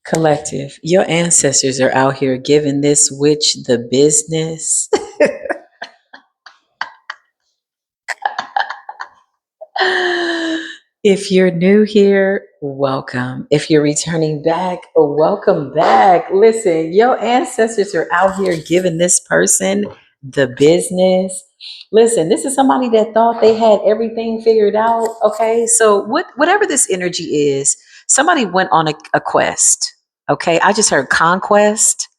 Collective, your ancestors are out here giving this witch the business. If you're new here, welcome. If you're returning back, welcome back. Listen, your ancestors are out here giving this person the business. Listen, this is somebody that thought they had everything figured out. Okay, so whatever this energy is, somebody went on a quest. Okay, I just heard conquest.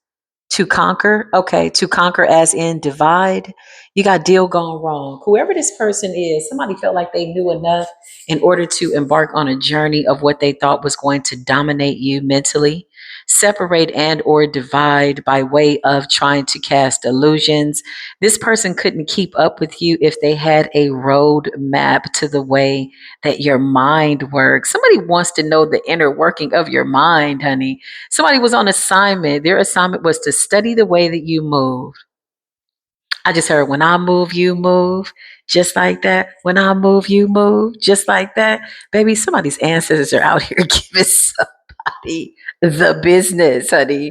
To conquer, okay, to conquer as in divide. You got deal gone wrong. Whoever this person is, somebody felt like they knew enough in order to embark on a journey of what they thought was going to dominate you mentally, separate and or divide by way of trying to cast illusions. This person couldn't keep up with you if they had a road map to the way that your mind works. Somebody wants to know the inner working of your mind, honey. Somebody was on assignment. Their assignment was to study the way that you move. I just heard when I move, you move. Just like that. When I move, you move. Just like that. Baby, somebody's ancestors are out here giving somebody the business, honey.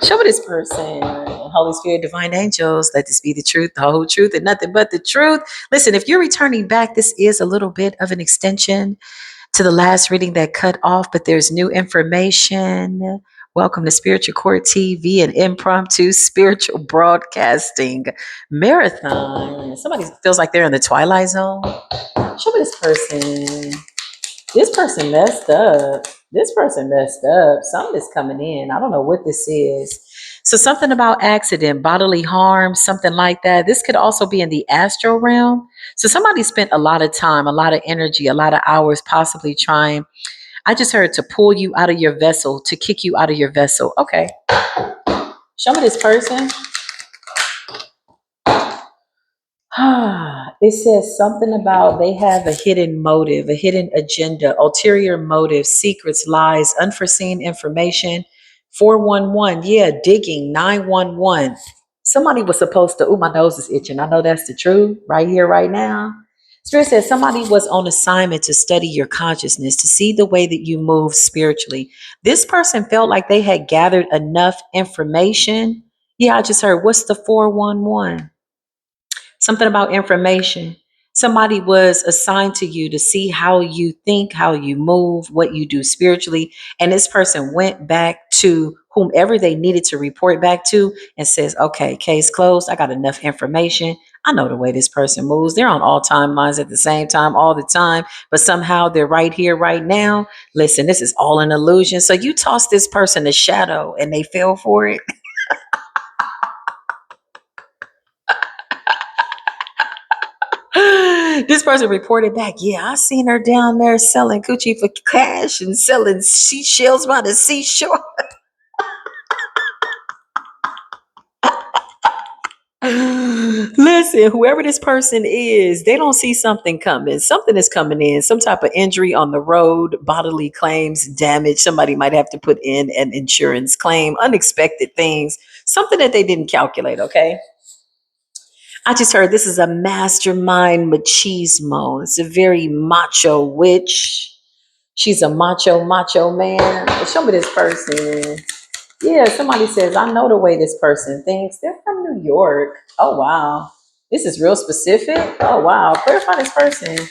Show me this person. Holy Spirit, divine angels, let this be the truth, the whole truth, and nothing but the truth. Listen, if you're returning back, this is a little bit of an extension to the last reading that cut off, but there's new information. Welcome to Spiritual Court TV, an impromptu spiritual broadcasting marathon. Somebody feels like they're in the Twilight Zone. Show me this person. This person messed up. This person messed up. Something is coming in. I don't know what this is. So something about accident, bodily harm, something like that. This could also be in the astral realm. So somebody spent a lot of time, a lot of energy, a lot of hours possibly trying. I just heard to pull you out of your vessel, to kick you out of your vessel. Okay. Show me this person. It says something about they have a hidden motive, a hidden agenda, ulterior motive, secrets, lies, unforeseen information. 411, yeah, digging, 911. Somebody was supposed to, my nose is itching. I know that's the truth right here, right now. Spirit says somebody was on assignment to study your consciousness, to see the way that you move spiritually. This person felt like they had gathered enough information. Yeah, I just heard, what's the 411? Something about information. Somebody was assigned to you to see how you think, how you move, what you do spiritually. And this person went back to whomever they needed to report back to and says, okay, case closed. I got enough information. I know the way this person moves. They're on all timelines at the same time, all the time, but somehow they're right here, right now. Listen, this is all an illusion. So you toss this person a shadow and they fell for it. This person reported back, yeah, I seen her down there selling coochie for cash and selling seashells by the seashore. Listen, whoever this person is, they don't see something coming. Something is coming in, some type of injury on the road, bodily claims, damage. Somebody might have to put in an insurance claim, unexpected things, something that they didn't calculate, okay? I just heard this is a mastermind machismo. It's a very macho witch. She's a macho man. Show me this person. Yeah, somebody says, I know the way this person thinks. They're from New York. Oh, wow. This is real specific. Oh, wow. Clarify this person.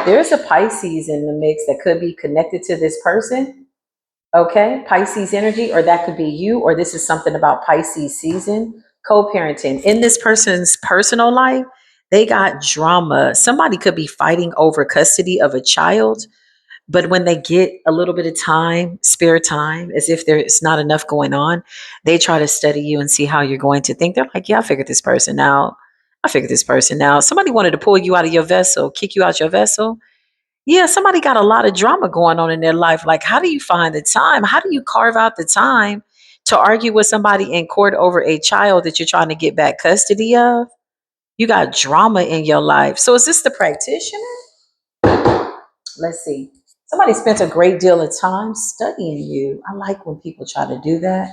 There's a Pisces in the mix that could be connected to this person. Okay, Pisces energy, or that could be you, or this is something about Pisces season, co-parenting. In this person's personal life, they got drama. Somebody could be fighting over custody of a child, but when they get a little bit of time, spare time, as if there's not enough going on, they try to study you and see how you're going to think. They're like, yeah, I figured this person out. I figured this person out. Somebody wanted to pull you out of your vessel, kick you out your vessel. Yeah, somebody got a lot of drama going on in their life. Like, how do you find the time? How do you carve out the time to argue with somebody in court over a child that you're trying to get back custody of? You got drama in your life. So is this the practitioner? Let's see. Somebody spent a great deal of time studying you. I like when people try to do that.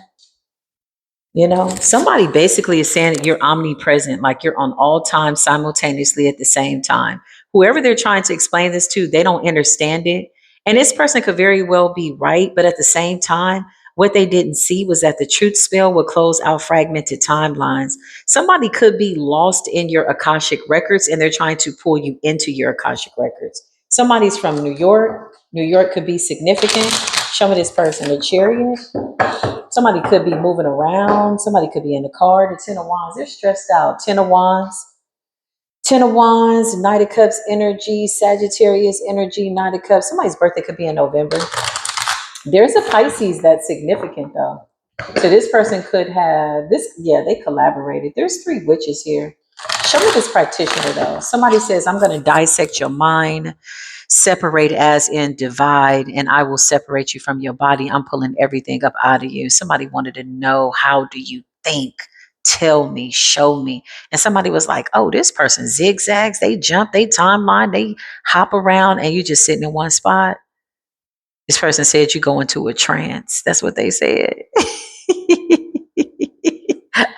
You know, somebody basically is saying that you're omnipresent, like you're on all time simultaneously at the same time. Whoever they're trying to explain this to, they don't understand it. And this person could very well be right, but at the same time, what they didn't see was that the truth spell would close out fragmented timelines. Somebody could be lost in your Akashic records and they're trying to pull you into your Akashic records. Somebody's from New York. New York could be significant. Show me this person, the chariot. Somebody could be moving around. Somebody could be in the car. The Ten of Wands, they're stressed out. Ten of Wands. Ten of Wands, Knight of Cups energy, Sagittarius energy, Knight of Cups. Somebody's birthday could be in November. There's a Pisces that's significant though. So this person could have this, yeah, they collaborated. There's three witches here. Show me this practitioner though. Somebody says, I'm going to dissect your mind, separate as in divide, and I will separate you from your body. I'm pulling everything up out of you. Somebody wanted to know, how do you think? Tell me, show me. And somebody was like, oh, this person zigzags, they jump, they timeline, they hop around, and you just sitting in one spot. This person said you go into a trance. That's what they said.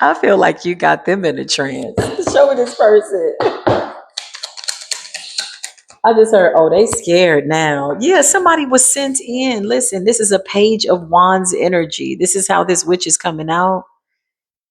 I feel like you got them in a trance. Show me this person. I just heard, oh, they scared now. Yeah, somebody was sent in. Listen, this is a page of wands energy. This is how this witch is coming out.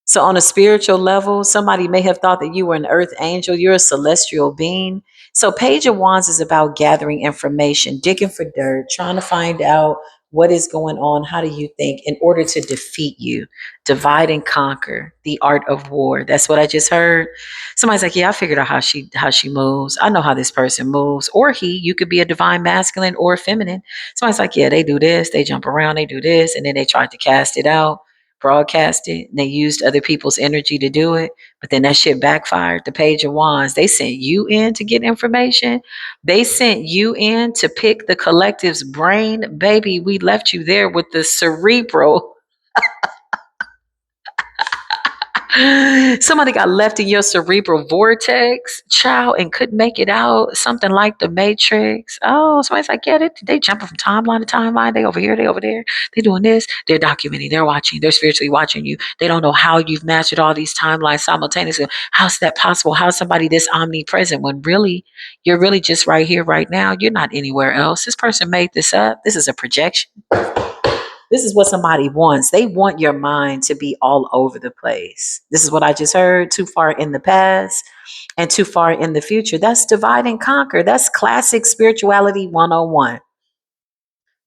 So, on a spiritual level, somebody may have thought that you were an earth angel. You're a celestial being. So, Page of Wands is about gathering information, digging for dirt, trying to find out what is going on. How do you think in order to defeat you? Divide and conquer, the art of war. That's what I just heard. Somebody's like, yeah, I figured out how she moves. I know how this person moves. Or he, you could be a divine masculine or feminine. Somebody's like, yeah, they do this, they jump around, they do this, and then they tried to cast it out, broadcast it, and they used other people's energy to do it, but then that shit backfired. The Page of Wands, they sent you in to get information. They sent you in to pick the collective's brain. Baby, we left you there with the cerebral. Somebody got left in your cerebral vortex, child, and couldn't make it out. Something like the Matrix. Oh, somebody's like, yeah, they jumping from timeline to timeline. They over here, they over there. They doing this. They're documenting. They're watching. They're spiritually watching you. They don't know how you've mastered all these timelines simultaneously. How's that possible? How's somebody this omnipresent when really you're really just right here, right now? You're not anywhere else. This person made this up. This is a projection. This is what somebody wants. They want your mind to be all over the place. This is what I just heard. Too far in the past and too far in the future. That's divide and conquer. That's classic spirituality 101.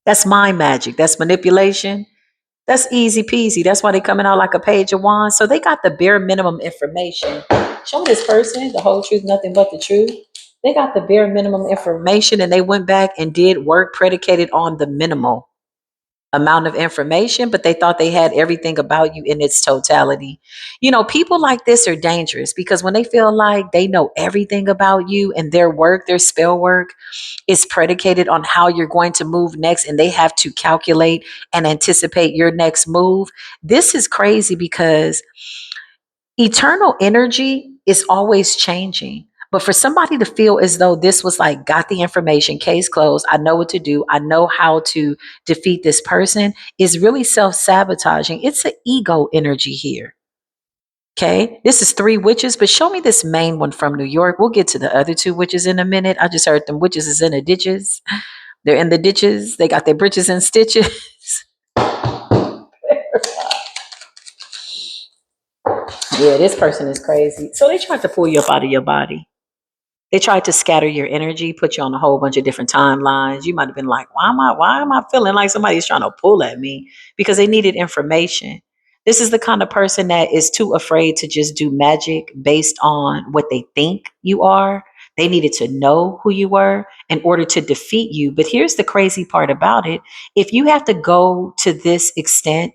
That's mind magic. That's manipulation. That's easy peasy. That's why they coming out like a page of wands. So they got the bare minimum information. Show me this person, the whole truth, nothing but the truth. They got the bare minimum information and they went back and did work predicated on the minimal amount of information, but they thought they had everything about you in its totality. You know, people like this are dangerous because when they feel like they know everything about you and their work, their spell work is predicated on how you're going to move next, and they have to calculate and anticipate your next move. This is crazy because eternal energy is always changing. But for somebody to feel as though this was like, got the information, case closed, I know what to do, I know how to defeat this person, is really self sabotaging. It's an ego energy here. Okay. This is three witches, but show me this main one from New York. We'll get to the other two witches in a minute. I just heard them witches is in the ditches. They're in the ditches. They got their britches and stitches. Yeah, this person is crazy. So they tried to pull you up out of your body. They tried to scatter your energy, put you on a whole bunch of different timelines. You might have been like, why am I feeling like somebody's trying to pull at me? Because they needed information. This is the kind of person that is too afraid to just do magic based on what they think you are. They needed to know who you were in order to defeat you. But here's the crazy part about it. If you have to go to this extent,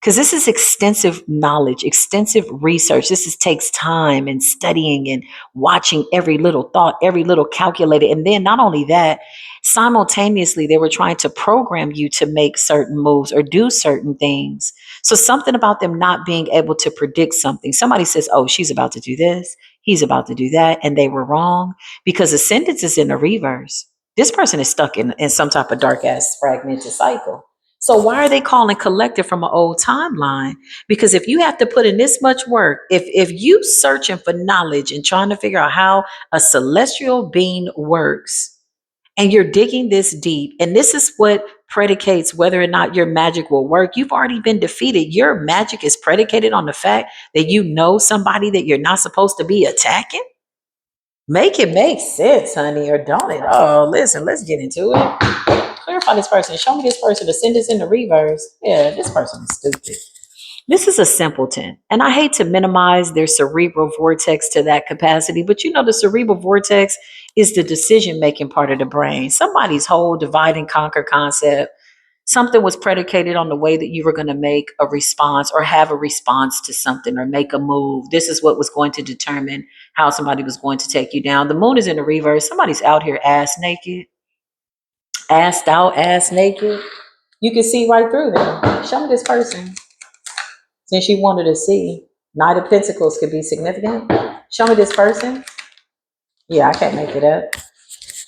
because this is extensive knowledge, extensive research. Takes time and studying and watching every little thought, every little calculated. And then not only that, simultaneously, they were trying to program you to make certain moves or do certain things. So something about them not being able to predict something. Somebody says, oh, she's about to do this. He's about to do that. And they were wrong because ascendance is in the reverse. This person is stuck in some type of dark ass fragmented cycle. So why are they calling collective from an old timeline? Because if you have to put in this much work, if you searching for knowledge and trying to figure out how a celestial being works, And you're digging this deep. And this is what predicates whether or not your magic will work. You've already been defeated. Your magic is predicated on the fact that you know somebody that you're not supposed to be attacking. Make it make sense, honey, or don't it? Oh, listen, let's get into it. Clarify this person. Show me this person. To send this in the reverse. Yeah, this person is stupid. This is a simpleton. And I hate to minimize their cerebral vortex to that capacity, but you know, the cerebral vortex is the decision making part of the brain. Somebody's whole divide and conquer concept. Something was predicated on the way that you were going to make a response or have a response to something or make a move. This is what was going to determine how somebody was going to take you down. The moon is in the reverse. Somebody's out here ass naked, assed out, ass naked. You can see right through them. Show me this person. Since you wanted to see, Knight of Pentacles could be significant. Show me this person. Yeah, I can't make it up.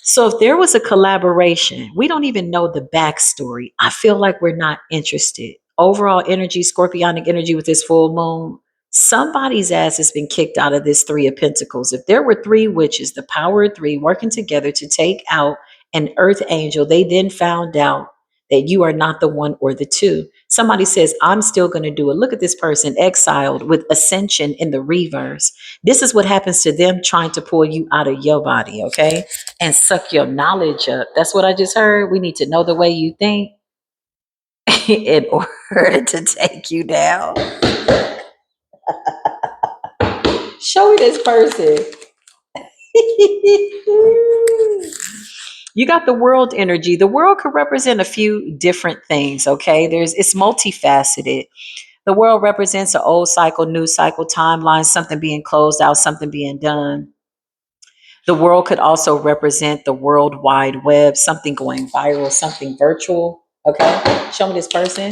So if there was a collaboration, we don't even know the backstory. I feel like we're not interested. Overall energy, scorpionic energy with this full moon, somebody's ass has been kicked out of this Three of Pentacles. If there were three witches, the power of three working together to take out an earth angel, they then found out that you are not the one or the two. Somebody says, I'm still going to do it. Look at this person exiled with ascension in the reverse. This is what happens to them trying to pull you out of your body, okay? And suck your knowledge up. That's what I just heard. We need to know the way you think in order to take you down. Show me this person. You got the world energy. The world could represent a few different things, okay? It's multifaceted. The world represents an old cycle, new cycle, timeline, something being closed out, something being done. The world could also represent the world wide web, something going viral, something virtual. Okay, show me this person.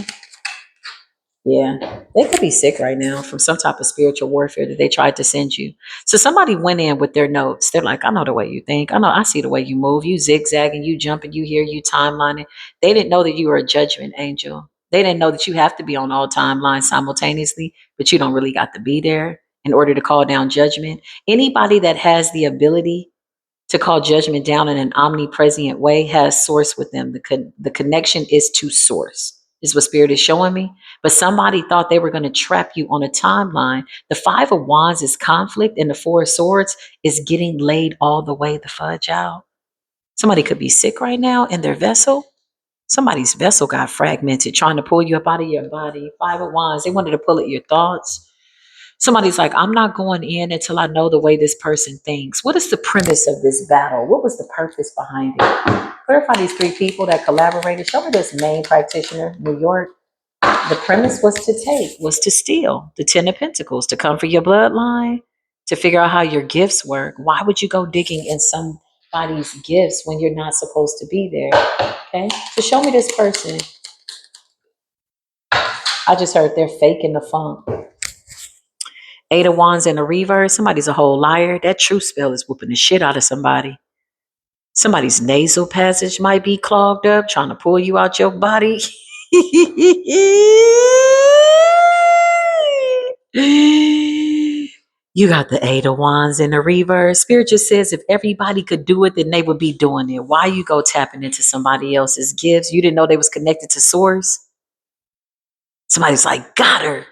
Yeah, they could be sick right now from some type of spiritual warfare that they tried to send you. So somebody went in with their notes. They're like, I know the way you think. I see the way you move. You zigzagging, you jumping, you here, you timelining. They didn't know that you were a judgment angel. They didn't know that you have to be on all timelines simultaneously, but you don't really got to be there in order to call down judgment. Anybody that has the ability to call judgment down in an omnipresent way has source with them. The connection is to source, is what spirit is showing me. But somebody thought they were going to trap you on a timeline. The Five of Wands is conflict, and the Four of Swords is getting laid all the way the fudge out. Somebody could be sick right now in their vessel. Somebody's vessel got fragmented, trying to pull you up out of your body. Five of Wands, they wanted to pull at your thoughts. Somebody's like, I'm not going in until I know the way this person thinks. What is the premise of this battle? What was the purpose behind it? Clarify these three people that collaborated. Show me this main practitioner, New York. The premise was to steal. The Ten of Pentacles, to come for your bloodline, to figure out how your gifts work. Why would you go digging in somebody's gifts when you're not supposed to be there? Okay, so show me this person. I just heard they're faking the funk. Eight of Wands in the reverse. Somebody's a whole liar. That truth spell is whooping the shit out of somebody. Somebody's nasal passage might be clogged up, trying to pull you out your body. You got the Eight of Wands in the reverse. Spirit just says if everybody could do it, then they would be doing it. Why you go tapping into somebody else's gifts? You didn't know they was connected to source. Somebody's like, got her.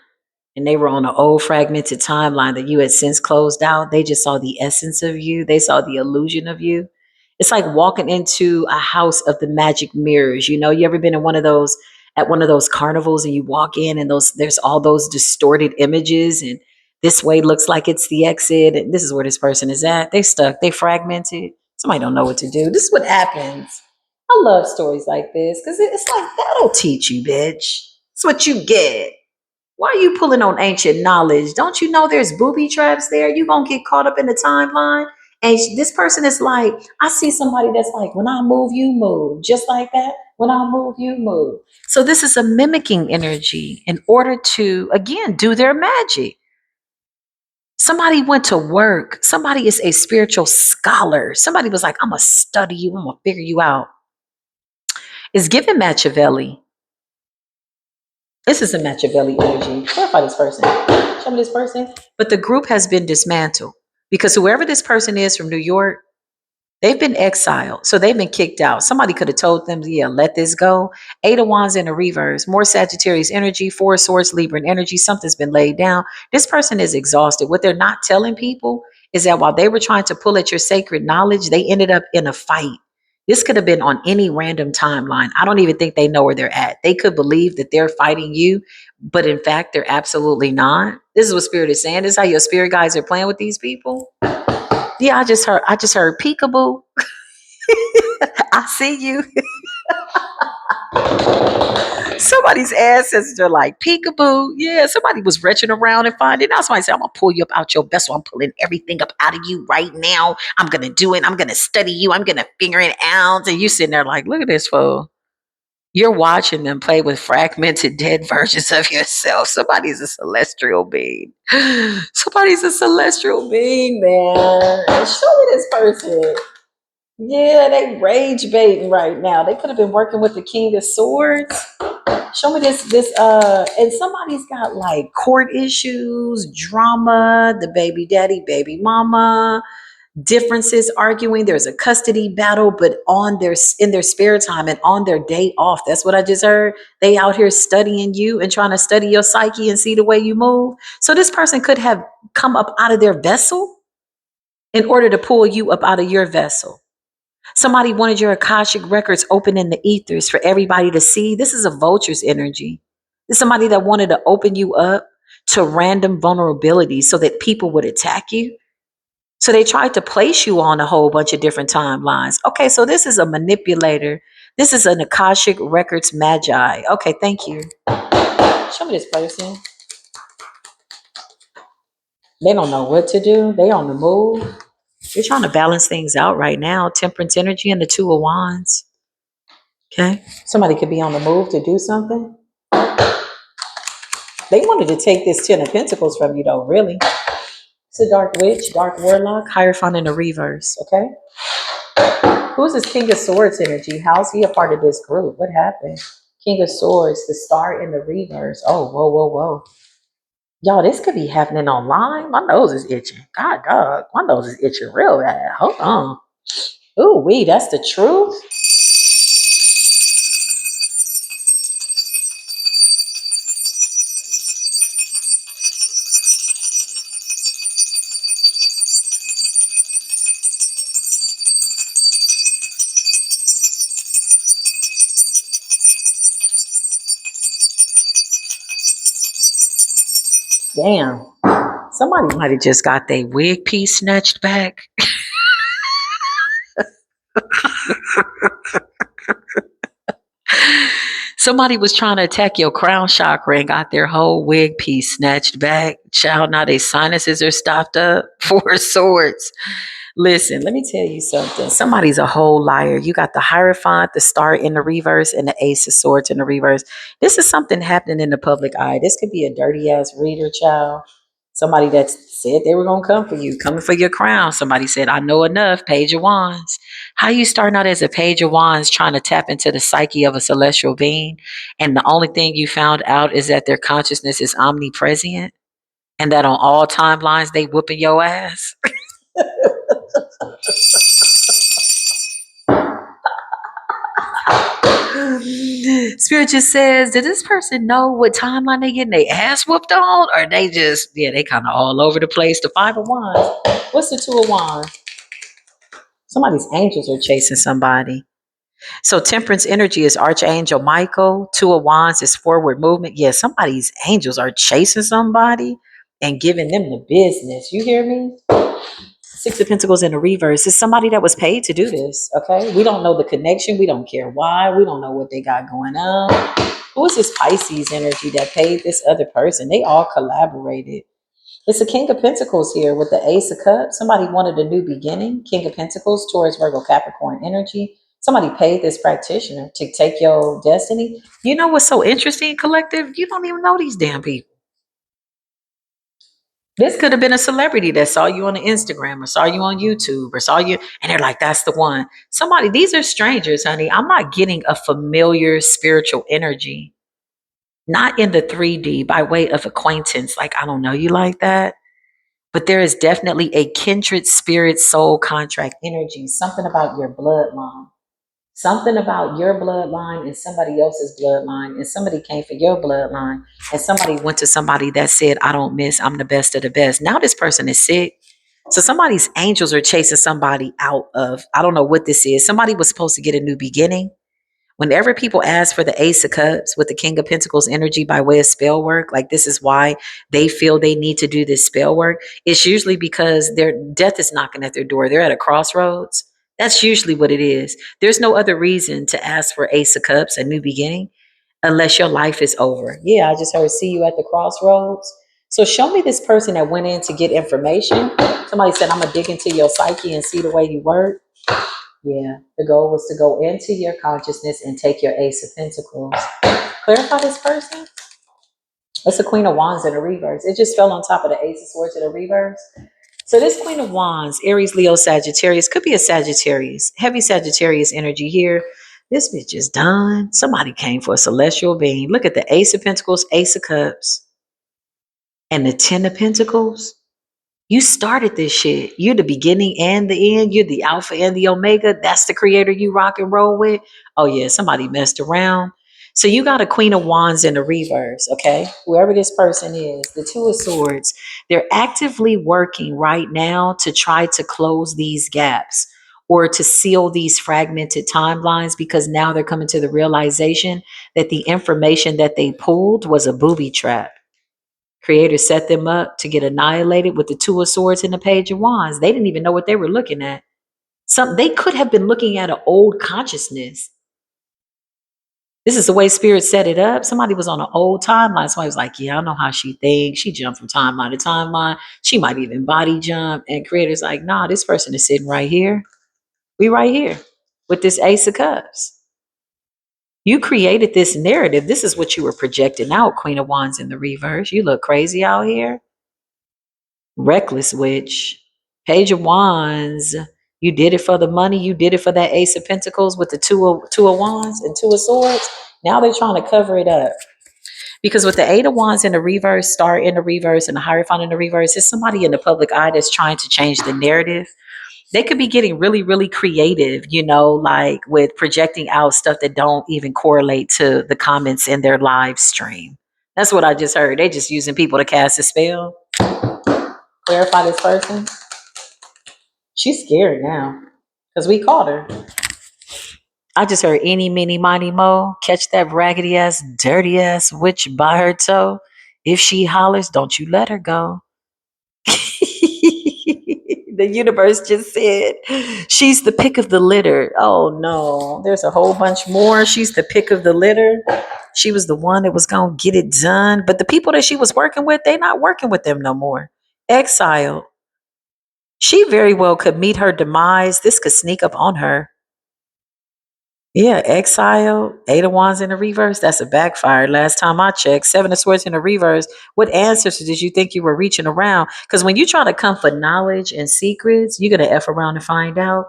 And they were on an old fragmented timeline that you had since closed out. They just saw the essence of you. They saw the illusion of you. It's like walking into a house of the magic mirrors. You know, you ever been in one of those at one of those carnivals and you walk in and there's all those distorted images and this way looks like it's the exit and this is where this person is at. They stuck, they fragmented. Somebody don't know what to do. This is what happens. I love stories like this because it's like that'll teach you, bitch. It's what you get. Why are you pulling on ancient knowledge? Don't you know there's booby traps there? You gonna get caught up in the timeline. And this person is like, I see somebody that's like, when I move, you move. Just like that. When I move, you move. So this is a mimicking energy in order to, again, do their magic. Somebody went to work. Somebody is a spiritual scholar. Somebody was like, I'm gonna study you. I'm gonna figure you out. It's given Machiavelli. This is a Machiavelli energy. Clarify this person. Show me this person. But the group has been dismantled because whoever this person is from New York, They've been exiled. So they've been kicked out. Somebody could have told them, yeah, let this go. Eight of Wands in the reverse, more Sagittarius energy, Four of Swords, Libra energy. Something's been laid down. This person is exhausted. What they're not telling people is that while they were trying to pull at your sacred knowledge, they ended up in a fight. This could have been on any random timeline. I don't even think they know where they're at. They could believe that they're fighting you, but in fact, they're absolutely not. This is what Spirit is saying. This is how your spirit guides are playing with these people. Yeah, I just heard peekaboo. I see you. Somebody's ancestors are like peekaboo. Yeah, somebody was retching around and finding out. Somebody said, I'm gonna pull you up out your vessel. I'm pulling everything up out of you right now. I'm gonna do it. I'm gonna study you. I'm gonna figure it out. And you sitting there like, look at this fool. You're watching them play with fragmented dead versions of yourself. Somebody's a celestial being. Somebody's a celestial being, man. Show me this person. Yeah, they rage baiting right now. They could have been working with the King of Swords. Show me this, and somebody's got like court issues, drama, the baby daddy, baby mama, differences, arguing. There's a custody battle, but on their in their spare time and on their day off. That's what I just heard. They out here studying you and trying to study your psyche and see the way you move. So this person could have come up out of their vessel in order to pull you up out of your vessel. Somebody wanted your Akashic records open in the ethers for everybody to see. This is a vulture's energy. This is somebody that wanted to open you up to random vulnerabilities so that people would attack you. So they tried to place you on a whole bunch of different timelines. Okay, so this is a manipulator. This is an Akashic records magi. Okay, thank you. Show me this person. They don't know what to do. They on the move. You're trying to balance things out right now. Temperance energy and the Two of Wands. Okay. Somebody could be on the move to do something. They wanted to take this Ten of Pentacles from you, though, really. It's a dark witch, dark warlock, Hierophant in the reverse. Okay. Who's this King of Swords energy? How's he a part of this group? What happened? King of Swords, the Star in the reverse. Oh, whoa, whoa, whoa. Y'all, this could be happening online. My nose is itching. God, dog. My nose is itching real bad. Hold on. Ooh, wee, that's the truth. Damn. Somebody might have just got their wig piece snatched back. Somebody was trying to attack your crown chakra and got their whole wig piece snatched back. Child, now their sinuses are stopped up. Four of Swords. Listen, let me tell you something. Somebody's a whole liar. You got the Hierophant, the Star in the reverse, and the Ace of Swords in the reverse. This is something happening in the public eye. This could be a dirty ass reader, child. Somebody that said they were going to come for you, coming for your crown. Somebody said, I know enough, Page of Wands. How you starting out as a Page of Wands trying to tap into the psyche of a celestial being, and the only thing you found out is that their consciousness is omnipresent and that on all timelines they whooping your ass? Spirit just says, did this person know what timeline they getting their ass whooped on? Or they just, yeah, they kind of all over the place. The Five of Wands. What's the Two of Wands? Somebody's angels are chasing somebody. So temperance energy is Archangel Michael. Two of Wands is forward movement. Yeah, somebody's angels are chasing somebody and giving them the business. You hear me? Six of Pentacles in the reverse is somebody that was paid to do this. Okay. We don't know the connection. We don't care why. We don't know what they got going on. Who is this Pisces energy that paid this other person? They all collaborated. It's the King of Pentacles here with the Ace of Cups. Somebody wanted a new beginning. King of Pentacles, Taurus, Virgo, Capricorn energy. Somebody paid this practitioner to take your destiny. You know what's so interesting, collective? You don't even know these damn people. This could have been a celebrity that saw you on the Instagram or saw you on YouTube or saw you, and they're like, that's the one. Somebody, these are strangers, honey. I'm not getting a familiar spiritual energy, not in the 3D by way of acquaintance. Like, I don't know you like that. But there is definitely a kindred spirit soul contract energy, something about your bloodline. Something about your bloodline and somebody else's bloodline, and somebody came for your bloodline, and somebody went to somebody that said, I don't miss, I'm the best of the best. Now this person is sick. So somebody's angels are chasing somebody out of, I don't know what this is. Somebody was supposed to get a new beginning. Whenever people ask for the Ace of Cups with the King of Pentacles energy by way of spell work, like this is why they feel they need to do this spell work, it's usually because their death is knocking at their door. They're at a crossroads. That's usually what it is. There's no other reason to ask for Ace of Cups, a new beginning, unless your life is over. Yeah, I just heard see you at the crossroads. So show me this person that went in to get information. Somebody said, I'm going to dig into your psyche and see the way you work. Yeah, the goal was to go into your consciousness and take your Ace of Pentacles. Clarify this person. It's a Queen of Wands in the reverse. It just fell on top of the Ace of Swords in the reverse. So this Queen of Wands, Aries, Leo, Sagittarius, could be a Sagittarius, heavy Sagittarius energy here. This bitch is done. Somebody came for a celestial being. Look at the Ace of Pentacles, Ace of Cups, and the Ten of Pentacles. You started this shit. You're the beginning and the end. You're the alpha and the omega. That's the creator you rock and roll with. Oh, yeah, somebody messed around. So you got a Queen of Wands in the reverse, okay? Whoever this person is, the Two of Swords, they're actively working right now to try to close these gaps or to seal these fragmented timelines, because now they're coming to the realization that the information that they pulled was a booby trap. Creator set them up to get annihilated with the Two of Swords and the Page of Wands. They didn't even know what they were looking at. They could have been looking at an old consciousness. This is the way Spirit set it up. Somebody was on an old timeline. Somebody was like, yeah, I know how she thinks. She jumped from timeline to timeline. She might even body jump. And Creator's like, nah, this person is sitting right here. We right here with this Ace of Cups. You created this narrative. This is what you were projecting out, Queen of Wands in the reverse. You look crazy out here. Reckless witch. Page of Wands. You did it for the money. You did it for that Ace of Pentacles with the two of Wands and Two of Swords. Now they're trying to cover it up. Because with the Eight of Wands in the reverse, Star in the reverse, and the Hierophant in the reverse, it's somebody in the public eye that's trying to change the narrative. They could be getting really, really creative, like with projecting out stuff that don't even correlate to the comments in their live stream. That's what I just heard. They're just using people to cast a spell. Clarify this person. She's scared now because we caught her. I just heard eeny, meeny, miny, mo. Catch that raggedy ass, dirty ass witch by her toe. If she hollers, don't you let her go. The universe just said she's the pick of the litter. Oh no, there's a whole bunch more. She's the pick of the litter. She was the one that was going to get it done. But the people that she was working with, they not working with them no more. Exiled. She very well could meet her demise. This could sneak up on her. Yeah, exile, Eight of Wands in the reverse. That's a backfire. Last time I checked, Seven of Swords in the reverse. What ancestors did you think you were reaching around? Because when you try to come for knowledge and secrets, you're going to F around and find out.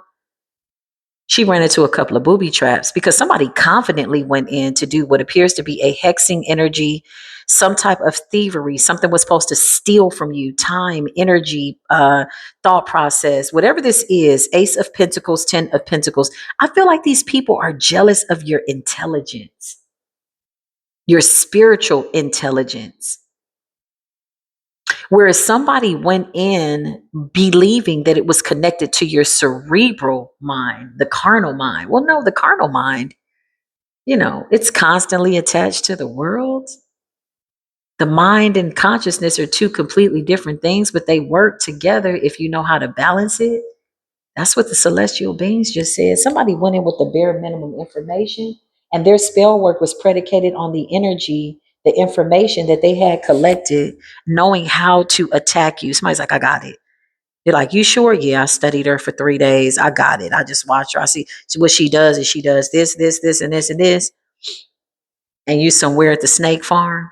She ran into a couple of booby traps because somebody confidently went in to do what appears to be a hexing energy, some type of thievery. Something was supposed to steal from you time, energy, thought process, whatever this is. Ace of Pentacles, Ten of Pentacles. I feel like these people are jealous of your intelligence, your spiritual intelligence. Whereas somebody went in believing that it was connected to your cerebral mind, the carnal mind. Well, no, the carnal mind, it's constantly attached to the world. The mind and consciousness are two completely different things, but they work together if you know how to balance it. That's what the celestial beings just said. Somebody went in with the bare minimum information, and their spell work was predicated on the energy, the information that they had collected, knowing how to attack you. Somebody's like, I got it. They're like, you sure? Yeah, I studied her for 3 days. I got it. I just watched her. I see what she does is she does this, this, this, and this, and this. And you somewhere at the snake farm.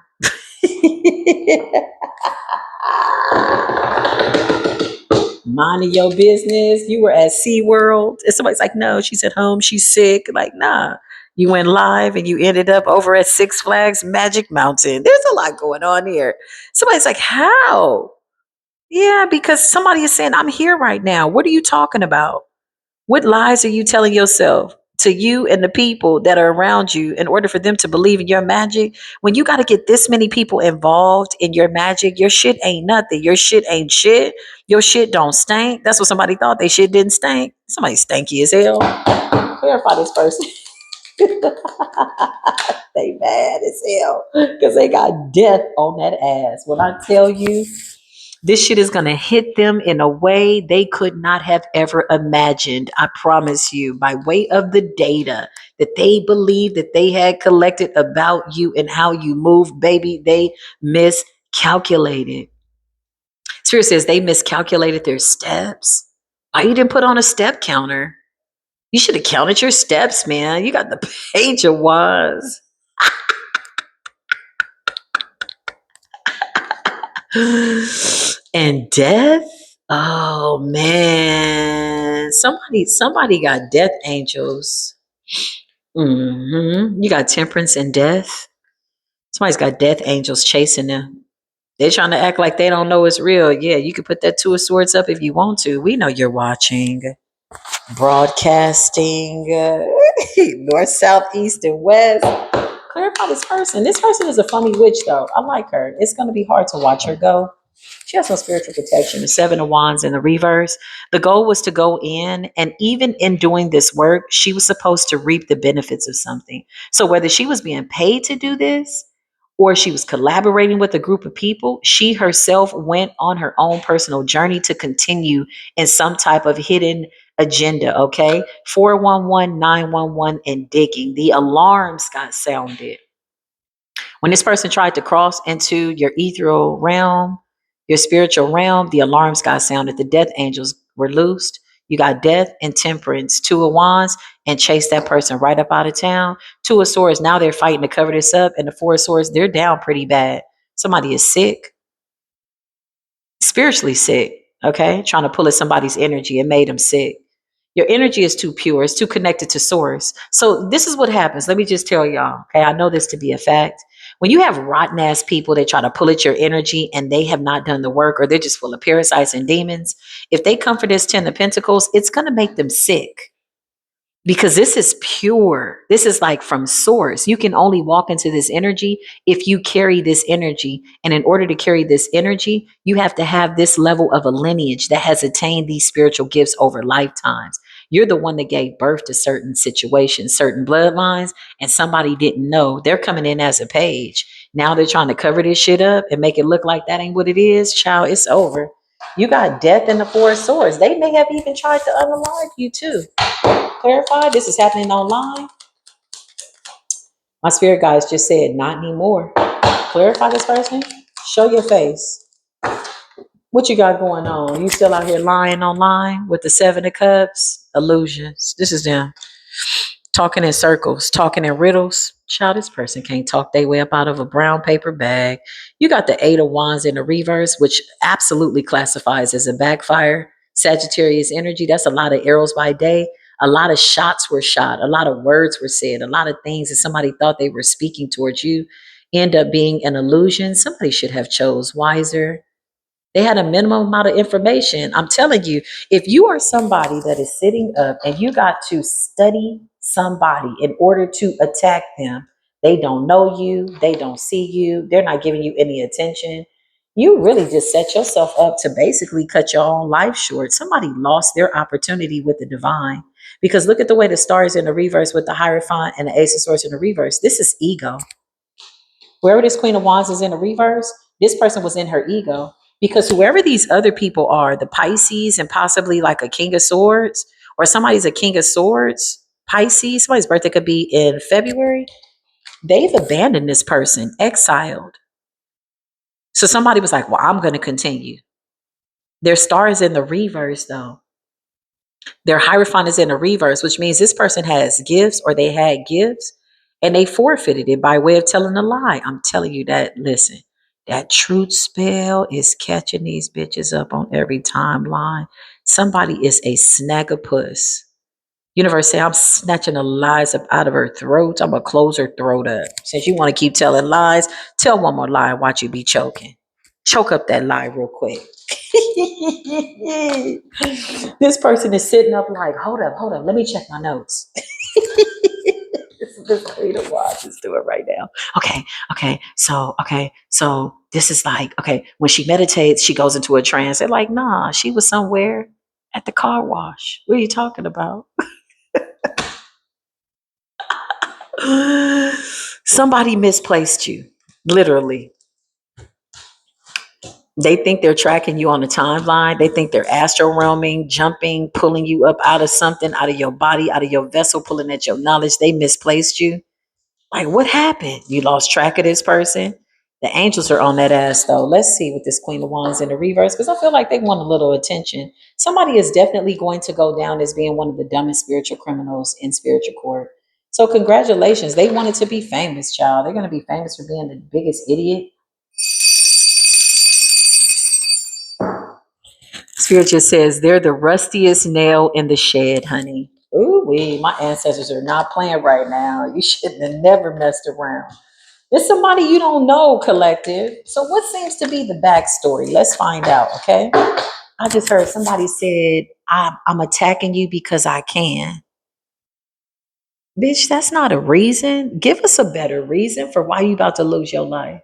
Minding your business. You were at SeaWorld. And somebody's like, no, she's at home. She's sick. Like, nah. You went live and you ended up over at Six Flags Magic Mountain. There's a lot going on here. Somebody's like, how? Yeah, because somebody is saying, I'm here right now. What are you talking about? What lies are you telling yourself to you and the people that are around you in order for them to believe in your magic? When you got to get this many people involved in your magic, your shit ain't nothing. Your shit ain't shit. Your shit don't stink. That's what somebody thought. They shit didn't stink. Somebody stanky as hell. Clarify this person. They mad as hell because they got death on that ass. When I tell you, this shit is going to hit them in a way they could not have ever imagined. I promise you, by way of the data that they believe that they had collected about you and how you move, baby, they miscalculated. Spirit says they miscalculated their steps. Why you didn't put on a step counter? You should have counted your steps, man. You got the page of wands. And death. Oh man, somebody got death angels. You got temperance and death. Somebody's got death angels chasing them. They're trying to act like they don't know it's real. Yeah, you can put that two of swords up if you want to. We know you're watching. Broadcasting north, south, east, and west. Clarify this person. This person is a funny witch, though. I like her. It's going to be hard to watch her go. She has some spiritual protection. The Seven of Wands in the reverse. The goal was to go in, and even in doing this work, she was supposed to reap the benefits of something. So whether she was being paid to do this or she was collaborating with a group of people, she herself went on her own personal journey to continue in some type of hidden agenda. Okay. 411 911 and digging. The alarms got sounded. When this person tried to cross into your ethereal realm, your spiritual realm, the alarms got sounded. The death angels were loosed. You got death and temperance, two of wands, and chase that person right up out of town. Two of swords, now they're fighting to cover this up. And the four of swords, they're down pretty bad. Somebody is sick, spiritually sick, okay? Trying to pull at somebody's energy. It made them sick. Your energy is too pure. It's too connected to source. So this is what happens. Let me just tell y'all, okay? I know this to be a fact. When you have rotten ass people that try to pull at your energy and they have not done the work, or they're just full of parasites and demons, if they come for this 10 of Pentacles, it's going to make them sick. Because this is pure. This is like from source. You can only walk into this energy if you carry this energy. And in order to carry this energy, you have to have this level of a lineage that has attained these spiritual gifts over lifetimes. You're the one that gave birth to certain situations, certain bloodlines, and somebody didn't know. They're coming in as a page. Now they're trying to cover this shit up and make it look like that ain't what it is. Child, it's over. You got death in the four of swords. They may have even tried to unalive you too. Clarify, this is happening online. My spirit guides just said, not anymore. Clarify this person. Show your face. What you got going on? You still out here lying online with the seven of cups? Illusions. This is them. Talking in circles, talking in riddles. Child, this person can't talk their way up out of a brown paper bag. You got the eight of wands in the reverse, which absolutely classifies as a backfire. Sagittarius energy. That's a lot of arrows by day. A lot of shots were shot. A lot of words were said. A lot of things that somebody thought they were speaking towards you end up being an illusion. Somebody should have chose wiser. They had a minimum amount of information. I'm telling you, if you are somebody that is sitting up and you got to study somebody in order to attack them, they don't know you, they don't see you, they're not giving you any attention. You really just set yourself up to basically cut your own life short. Somebody lost their opportunity with the divine. Because look at the way the stars in the reverse with the Hierophant and the Ace of Swords in the reverse. This is ego. Wherever this Queen of Wands is in the reverse, this person was in her ego. Because whoever these other people are, the Pisces and possibly like a King of Swords, or somebody's a King of Swords, Pisces, somebody's birthday could be in February, they've abandoned this person, exiled. So somebody was like, well, I'm going to continue. Their star is in the reverse, though. Their Hierophant is in the reverse, which means this person has gifts or they had gifts and they forfeited it by way of telling a lie. I'm telling you that, listen, that truth spell is catching these bitches up on every timeline. Somebody is a snagapus. Universe say, I'm snatching the lies up out of her throat. I'm going to close her throat up. Since you want to keep telling lies, tell one more lie and watch you be choking. Choke up that lie real quick. This person is sitting up like, hold up, let me check my notes. This Queen of Wands is doing right now. So this is like, okay, when she meditates, she goes into a trance. They're like, nah, she was somewhere at the car wash. What are you talking about? Somebody misplaced you, literally. They think they're tracking you on a timeline. They think they're astral realming, jumping, pulling you up out of something, out of your body, out of your vessel, pulling at your knowledge. They misplaced you. Like, what happened? You lost track of this person? The angels are on that ass, though. Let's see with this Queen of Wands in the reverse, because I feel like they want a little attention. Somebody is definitely going to go down as being one of the dumbest spiritual criminals in spiritual court. So, congratulations. They wanted to be famous, child. They're going to be famous for being the biggest idiot. Spirit just says they're the rustiest nail in the shed, honey. Ooh, my ancestors are not playing right now. You shouldn't have never messed around. It's somebody you don't know, collective. So, what seems to be the backstory? Let's find out, okay? I just heard somebody said, I'm attacking you because I can. Bitch, that's not a reason. Give us a better reason for why you about to lose your life.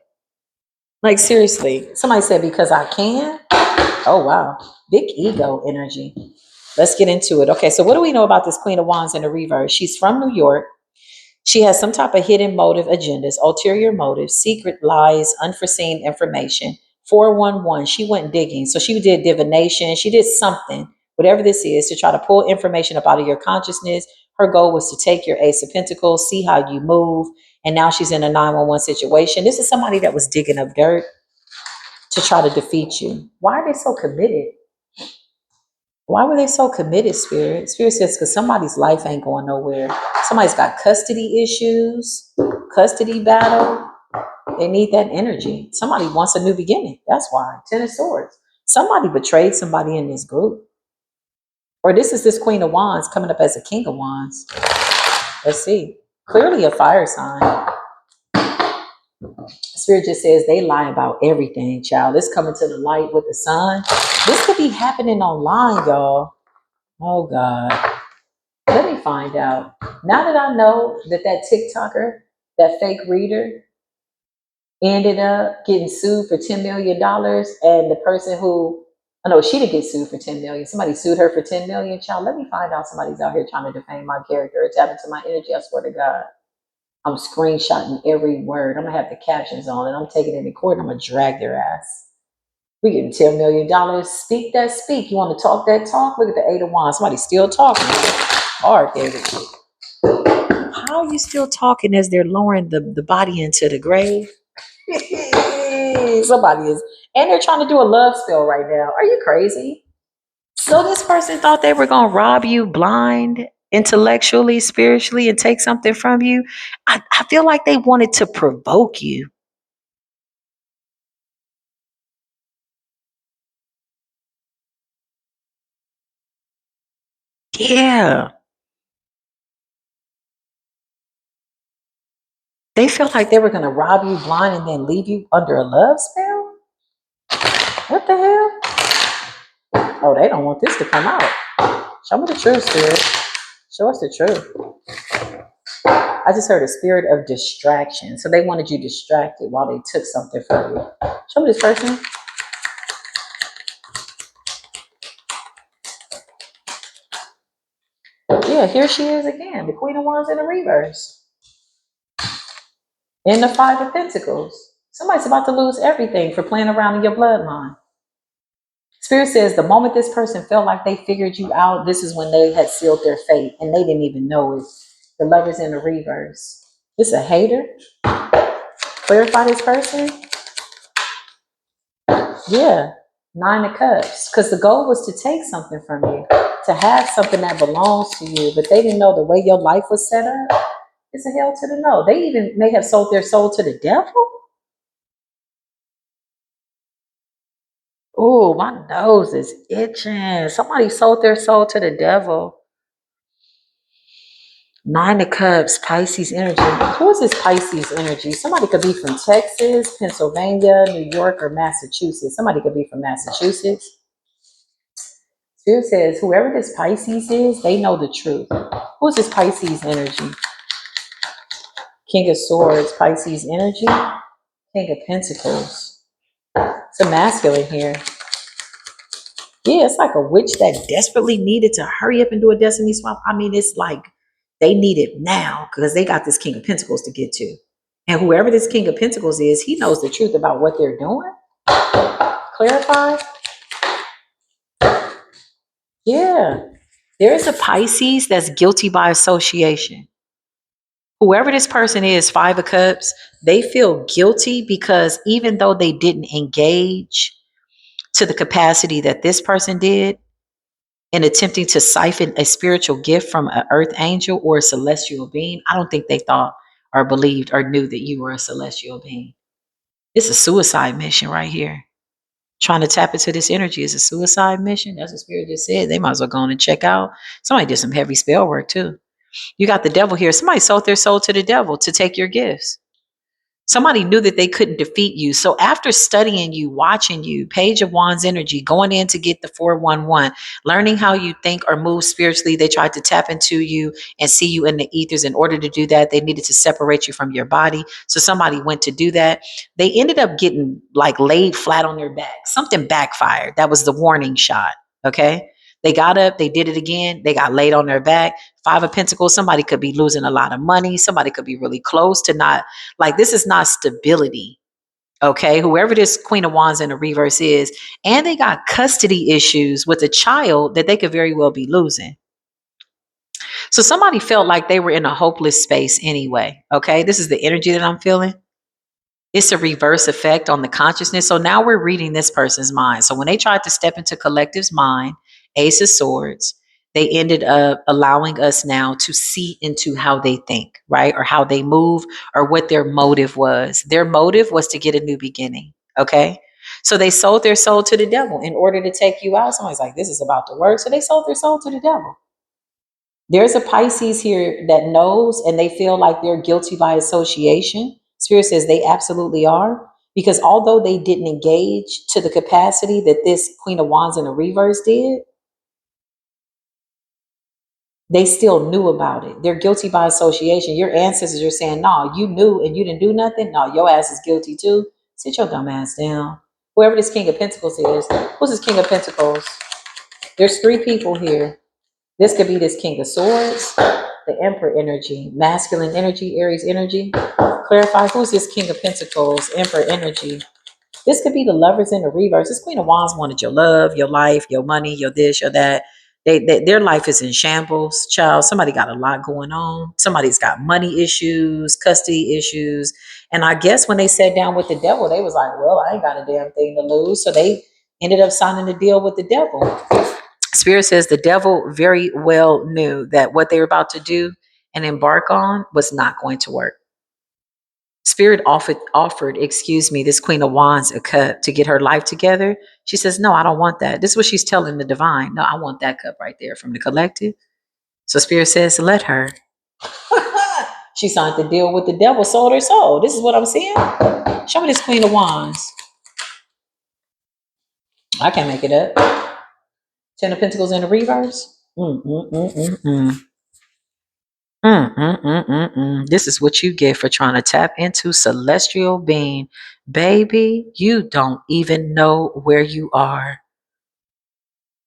Like, seriously, somebody said, because I can. Oh, wow. Big ego energy. Let's get into it. Okay, so what do we know about this Queen of Wands in the reverse? She's from New York. She has some type of hidden motive agendas, ulterior motives, secret lies, unforeseen information. 411, she went digging. So she did divination. She did something, whatever this is, to try to pull information up out of your consciousness. Her goal was to take your Ace of Pentacles, see how you move. And now she's in a 911 situation. This is somebody that was digging up dirt to try to defeat you. Why are they so committed? Why were they so committed, Spirit? Spirit says, because somebody's life ain't going nowhere. Somebody's got custody issues, custody battle. They need that energy. Somebody wants a new beginning. That's why. Ten of Swords. Somebody betrayed somebody in this group. Or this is this Queen of Wands coming up as a King of Wands. Let's see. Clearly a fire sign. Spirit just says they lie about everything, child. It's coming to the light with the sun. This could be happening online, y'all. Oh, God. Let me find out. Now that I know that TikToker, that fake reader, ended up getting sued for $10 million, and the person who, oh no, she didn't get sued for 10 million. Somebody sued her for 10 million. Child, let me find out somebody's out here trying to defame my character. It's happened to my energy. I swear to God. I'm screenshotting every word. I'm gonna have the captions on, and I'm taking it in court. And I'm gonna drag their ass. We getting $10 million. Speak that speak. You want to talk that talk? Look at the Eight of Wands. Somebody's still talking. Hard, David. How are you still talking as they're lowering the body into the grave? Somebody is, and they're trying to do a love spell right now. Are you crazy? So this person thought they were going to rob you blind, intellectually, spiritually, and take something from you. I feel like they wanted to provoke you. Yeah. They felt like they were going to rob you blind and then leave you under a love spell? What the hell? Oh, they don't want this to come out. Show me the truth, Spirit. Show us the truth. I just heard a spirit of distraction. So they wanted you distracted while they took something from you. Show me this person. Yeah, here she is again. The Queen of Wands in the reverse. In the Five of Pentacles. Somebody's about to lose everything for playing around in your bloodline. Spirit says the moment this person felt like they figured you out, this is when they had sealed their fate and they didn't even know it. The Lovers in the reverse. This a hater? Clarify this person? Yeah, Nine of Cups. Because the goal was to take something from you, to have something that belongs to you, but they didn't know the way your life was set up. It's a hell to the no. They even may have sold their soul to the devil. Oh, my nose is itching. Somebody sold their soul to the devil. Nine of Cups, Pisces energy. Who is this Pisces energy? Somebody could be from Texas, Pennsylvania, New York, or Massachusetts. Somebody could be from Massachusetts. Spirit says, whoever this Pisces is, they know the truth. Who is this Pisces energy? King of Swords, Pisces energy. King of Pentacles. It's a masculine here. Yeah, it's like a witch that desperately needed to hurry up and do a destiny swap. I mean, it's like they need it now because they got this King of Pentacles to get to. And whoever this King of Pentacles is, he knows the truth about what they're doing. Clarify? Yeah. There is a Pisces that's guilty by association. Whoever this person is, Five of Cups, they feel guilty because even though they didn't engage to the capacity that this person did, in attempting to siphon a spiritual gift from an earth angel or a celestial being, I don't think they thought or believed or knew that you were a celestial being. It's a suicide mission right here. Trying to tap into this energy is a suicide mission. That's what Spirit just said. They might as well go on and check out. Somebody did some heavy spell work too. You got the devil here. Somebody sold their soul to the devil to take your gifts. Somebody knew that they couldn't defeat you. So after studying you, watching you, Page of Wands energy, going in to get the 411, learning how you think or move spiritually, they tried to tap into you and see you in the ethers. In order to do that, they needed to separate you from your body. So somebody went to do that. They ended up getting like laid flat on their back. Something backfired. That was the warning shot. Okay. They got up, they did it again, they got laid on their back. Five of Pentacles, somebody could be losing a lot of money. Somebody could be really close to not, like, this is not stability. Okay. Whoever this Queen of Wands in the reverse is, and they got custody issues with a child that they could very well be losing. So somebody felt like they were in a hopeless space anyway. Okay. This is the energy that I'm feeling. It's a reverse effect on the consciousness. So now we're reading this person's mind. So when they tried to step into collective's mind, Ace of Swords, they ended up allowing us now to see into how they think, right? Or how they move or what their motive was. Their motive was to get a new beginning. Okay. So they sold their soul to the devil in order to take you out. Somebody's like, this is about to work. So they sold their soul to the devil. There's a Pisces here that knows and they feel like they're guilty by association. Spirit says they absolutely are. Because although they didn't engage to the capacity that this Queen of Wands in the reverse did, they still knew about it. They're guilty by association. Your ancestors are saying, no, you knew and you didn't do nothing. No, your ass is guilty too. Sit your dumb ass down. Whoever this King of Pentacles is, who's this King of Pentacles? There's three people here. This could be this King of Swords, the Emperor energy, masculine energy, Aries energy. Clarify, who's this King of Pentacles, Emperor energy? This could be the Lovers in the reverse. This Queen of Wands wanted your love, your life, your money, your this, your that. Their life is in shambles, child. Somebody got a lot going on. Somebody's got money issues, custody issues. And I guess when they sat down with the devil, they was like, well, I ain't got a damn thing to lose. So they ended up signing a deal with the devil. Spirit says the devil very well knew that what they were about to do and embark on was not going to work. Spirit offered, excuse me, this Queen of Wands a cup to get her life together. She says, no, I don't want that. This is what she's telling the divine. No, I want that cup right there from the collective. So Spirit says, let her. She signed the deal with the devil, sold her soul. This is what I'm seeing. Show me this Queen of Wands. I can't make it up. Ten of Pentacles in the reverse. This is what you get for trying to tap into celestial being. Baby, you don't even know where you are.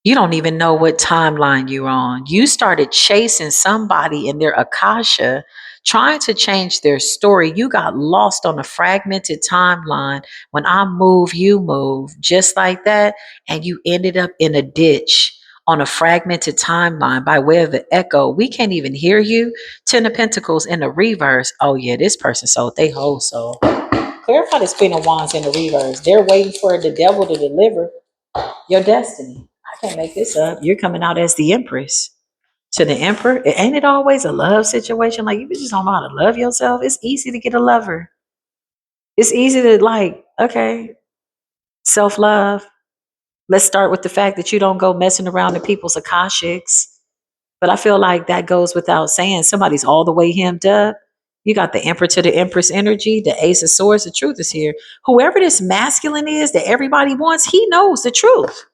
You don't even know what timeline you're on. You started chasing somebody in their Akasha, trying to change their story. You got lost on a fragmented timeline. When I move, you move, just like that. And you ended up in a ditch on a fragmented timeline by way of the echo. We can't even hear you. Ten of Pentacles in the reverse. Oh, yeah, this person sold they whole soul. Clarify this Queen of Wands in the reverse. They're waiting for the devil to deliver your destiny. I can't make this up. You're coming out as the Empress to the Emperor. Ain't it always a love situation? Like, you just don't know how to love yourself. It's easy to get a lover. It's easy to, like, okay, self-love. Let's start with the fact that you don't go messing around in people's Akashics. But I feel like that goes without saying. Somebody's all the way hemmed up. You got the Emperor to the Empress energy, the Ace of Swords. The truth is here. Whoever this masculine is that everybody wants, he knows the truth.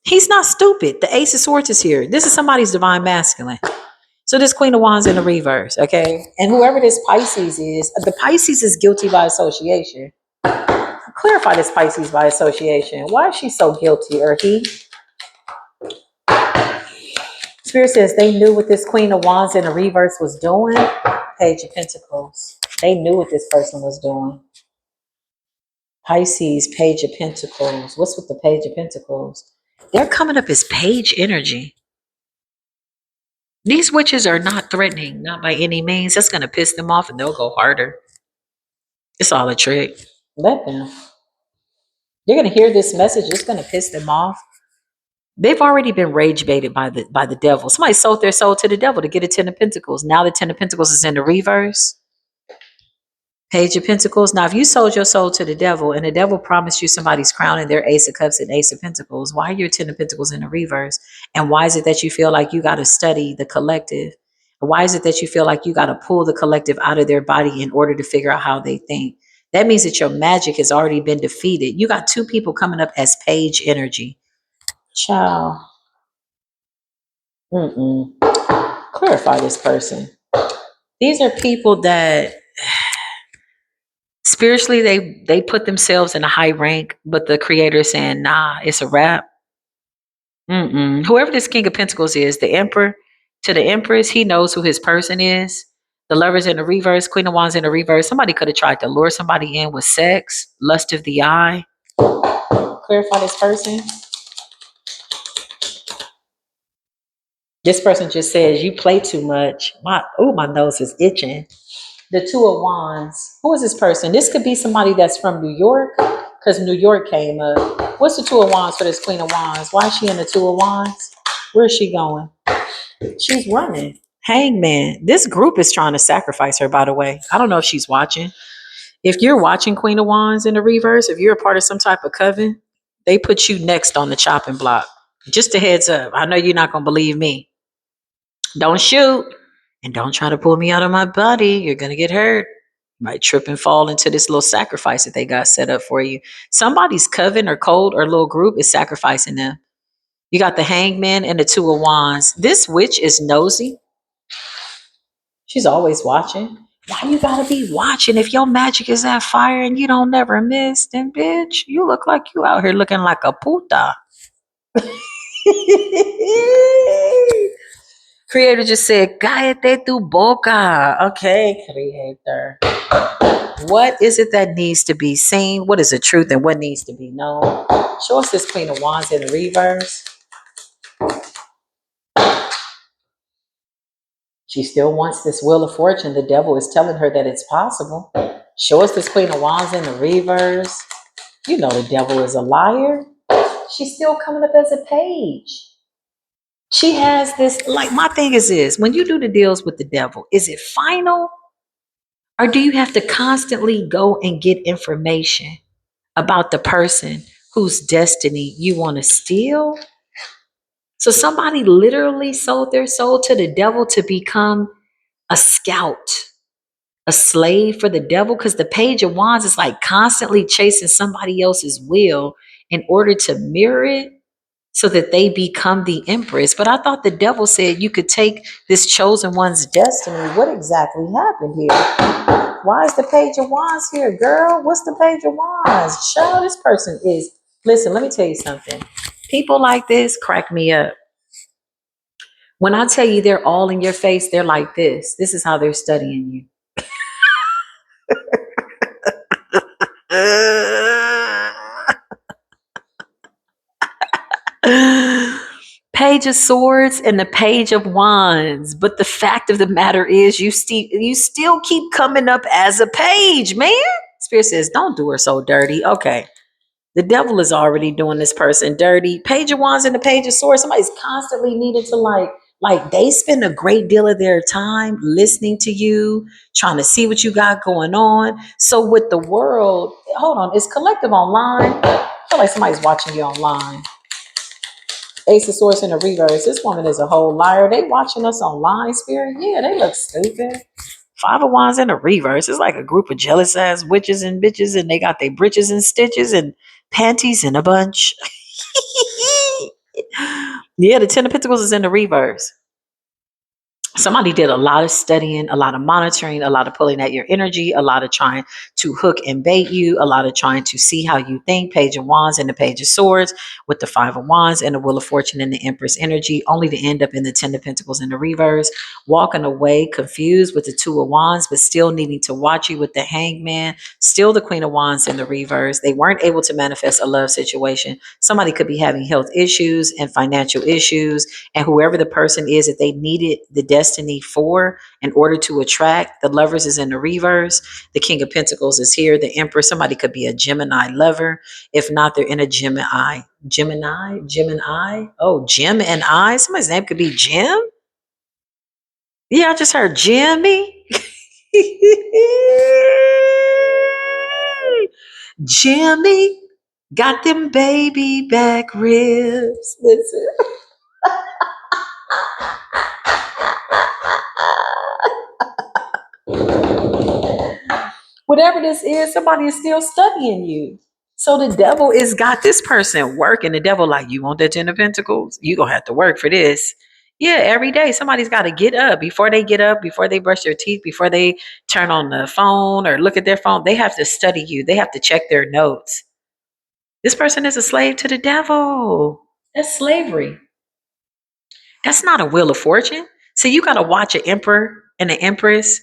He's not stupid. The Ace of Swords is here. This is somebody's divine masculine. So this Queen of Wands in the reverse, okay? And whoever this Pisces is, the Pisces is guilty by association. Clarify this Pisces by association. Why is she so guilty, or he? Spirit says they knew what this Queen of Wands in the reverse was doing. Page of Pentacles. They knew what this person was doing. Pisces, Page of Pentacles. What's with the Page of Pentacles? They're coming up as page energy. These witches are not threatening, not by any means. That's going to piss them off and they'll go harder. It's all a trick. Let them. You're going to hear this message. It's going to piss them off. They've already been rage baited by the devil. Somebody sold their soul to the devil to get a Ten of Pentacles. Now the Ten of Pentacles is in the reverse. Page of Pentacles. Now, if you sold your soul to the devil and the devil promised you somebody's crown and their Ace of Cups and Ace of Pentacles, why are your Ten of Pentacles in the reverse? And why is it that you feel like you got to study the collective? Why is it that you feel like you got to pull the collective out of their body in order to figure out how they think? That means that your magic has already been defeated. You got two people coming up as page energy. Ciao. Clarify this person. These are people that spiritually they put themselves in a high rank, but the creator is saying, nah, it's a wrap. Whoever this King of Pentacles is, the Emperor to the Empress, he knows who his person is. The Lovers in the reverse, Queen of Wands in the reverse. Somebody could have tried to lure somebody in with sex, lust of the eye. Clarify this person. This person just says, you play too much. My nose is itching. The Two of Wands. Who is this person? This could be somebody that's from New York, because New York came up. What's the Two of Wands for this Queen of Wands? Why is she in the Two of Wands? Where is she going? She's running. Hangman. This group is trying to sacrifice her, by the way. I don't know if she's watching. If you're watching Queen of Wands in the reverse, if you're a part of some type of coven, they put you next on the chopping block. Just a heads up. I know you're not going to believe me. Don't shoot. And don't try to pull me out of my body. You're going to get hurt. You might trip and fall into this little sacrifice that they got set up for you. Somebody's coven or code or little group is sacrificing them. You got the Hangman and the Two of Wands. This witch is nosy. She's always watching. Why you gotta be watching? If your magic is at fire and you don't never miss, then bitch, you look like you out here looking like a puta. Creator just said, cállate tu boca. Okay, Creator. What is it that needs to be seen? What is the truth and what needs to be known? Show us this Queen of Wands in the reverse. She still wants this Wheel of Fortune. The devil is telling her that it's possible. Show us this Queen of Wands in the reverse. You know the devil is a liar. She's still coming up as a page. She has this, like, my thing is this. When you do the deals with the devil, is it final? Or do you have to constantly go and get information about the person whose destiny you want to steal? So somebody literally sold their soul to the devil to become a scout, a slave for the devil, because the Page of Wands is like constantly chasing somebody else's will in order to mirror it so that they become the Empress. But I thought the devil said you could take this chosen one's destiny. What exactly happened here? Why is the Page of Wands here, girl? What's the Page of Wands? Show this person is, listen, let me tell you something. People like this crack me up. When I tell you they're all in your face, they're like this. This is how they're studying you. Page of Swords and the Page of Wands. But the fact of the matter is you still keep coming up as a page, man. Spirit says, don't do her so dirty. Okay. The devil is already doing this person dirty. Page of Wands and the Page of Swords. Somebody's constantly needed to like they spend a great deal of their time listening to you, trying to see what you got going on. So with the world, hold on, is collective online? I feel like somebody's watching you online. Ace of Swords in the reverse. This woman is a whole liar. They watching us online, Spirit. Yeah, they look stupid. Five of Wands in the reverse. It's like a group of jealous ass witches and bitches, and they got their britches and stitches and panties in a bunch. Yeah, the Ten of Pentacles is in the reverse. Somebody did a lot of studying, a lot of monitoring, a lot of pulling at your energy, a lot of trying to hook and bait you, a lot of trying to see how you think. Page of Wands and the Page of Swords with the Five of Wands and the Wheel of Fortune and the Empress energy, only to end up in the Ten of Pentacles in the reverse. Walking away confused with the Two of Wands, but still needing to watch you with the Hangman. Still the Queen of Wands in the reverse. They weren't able to manifest a love situation. Somebody could be having health issues and financial issues, and whoever the person is that they needed the destiny for in order to attract. The Lovers is in the reverse. The King of Pentacles is here. The Emperor, somebody could be a Gemini lover. If not, they're in a Gemini. Gemini. Oh, Jim and I. Somebody's name could be Jim. Yeah, I just heard Jimmy. Jimmy got them baby back ribs. Listen. Whatever this is, somebody is still studying you. So the devil is got this person working. The devil like, you want that Ten of Pentacles? You gonna have to work for this. Yeah, every day somebody's got to get up. Before they get up, before they brush their teeth, before they turn on the phone or look at their phone, they have to study you. They have to check their notes. This person is a slave to the devil. That's slavery. That's not a wheel of fortune. So you got to watch an emperor and an empress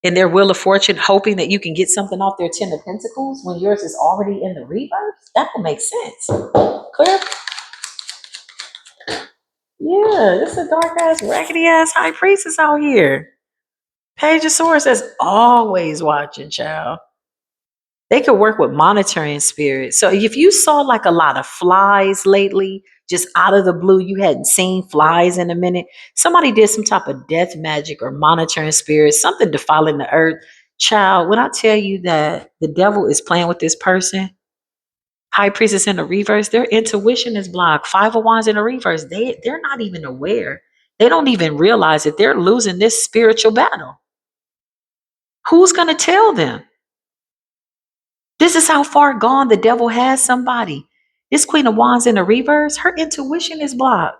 in their wheel of fortune, hoping that you can get something off their Ten of Pentacles when yours is already in the reverse. That will make sense. Clear? Yeah, this is a dark ass, raggedy ass high priestess out here. Page of Swords is always watching, child. They could work with monitoring spirits. So if you saw like a lot of flies lately, just out of the blue, you hadn't seen flies in a minute, somebody did some type of death magic or monitoring spirits, something defiling the earth. Child, when I tell you that the devil is playing with this person, high priestess in the reverse, their intuition is blocked. Five of Wands in the reverse, they're not even aware. They don't even realize that they're losing this spiritual battle. Who's going to tell them? This is how far gone the devil has somebody. This Queen of Wands in the reverse, her intuition is blocked.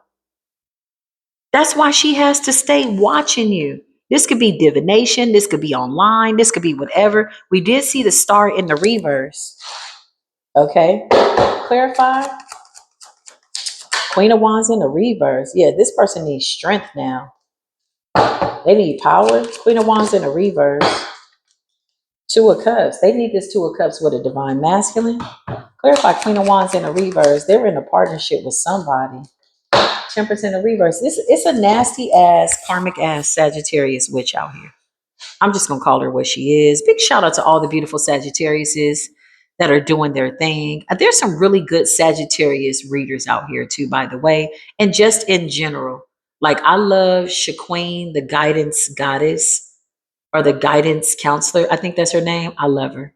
That's why she has to stay watching you. This could be divination. This could be online. This could be whatever. We did see the star in the reverse. Okay. Clarify. Queen of Wands in the reverse. Yeah, this person needs strength now. They need power. Queen of Wands in the reverse. Two of Cups. They need this Two of Cups with a divine masculine. Clarify. Queen of Wands in the reverse. They're in a partnership with somebody. Temperance in the reverse. It's a nasty ass, karmic ass Sagittarius witch out here. I'm just gonna call her what she is. Big shout out to all the beautiful Sagittariuses that are doing their thing. There's some really good Sagittarius readers out here too, by the way, and just in general. Like I love Shaqueen, the guidance goddess or the guidance counselor. I think that's her name. I love her.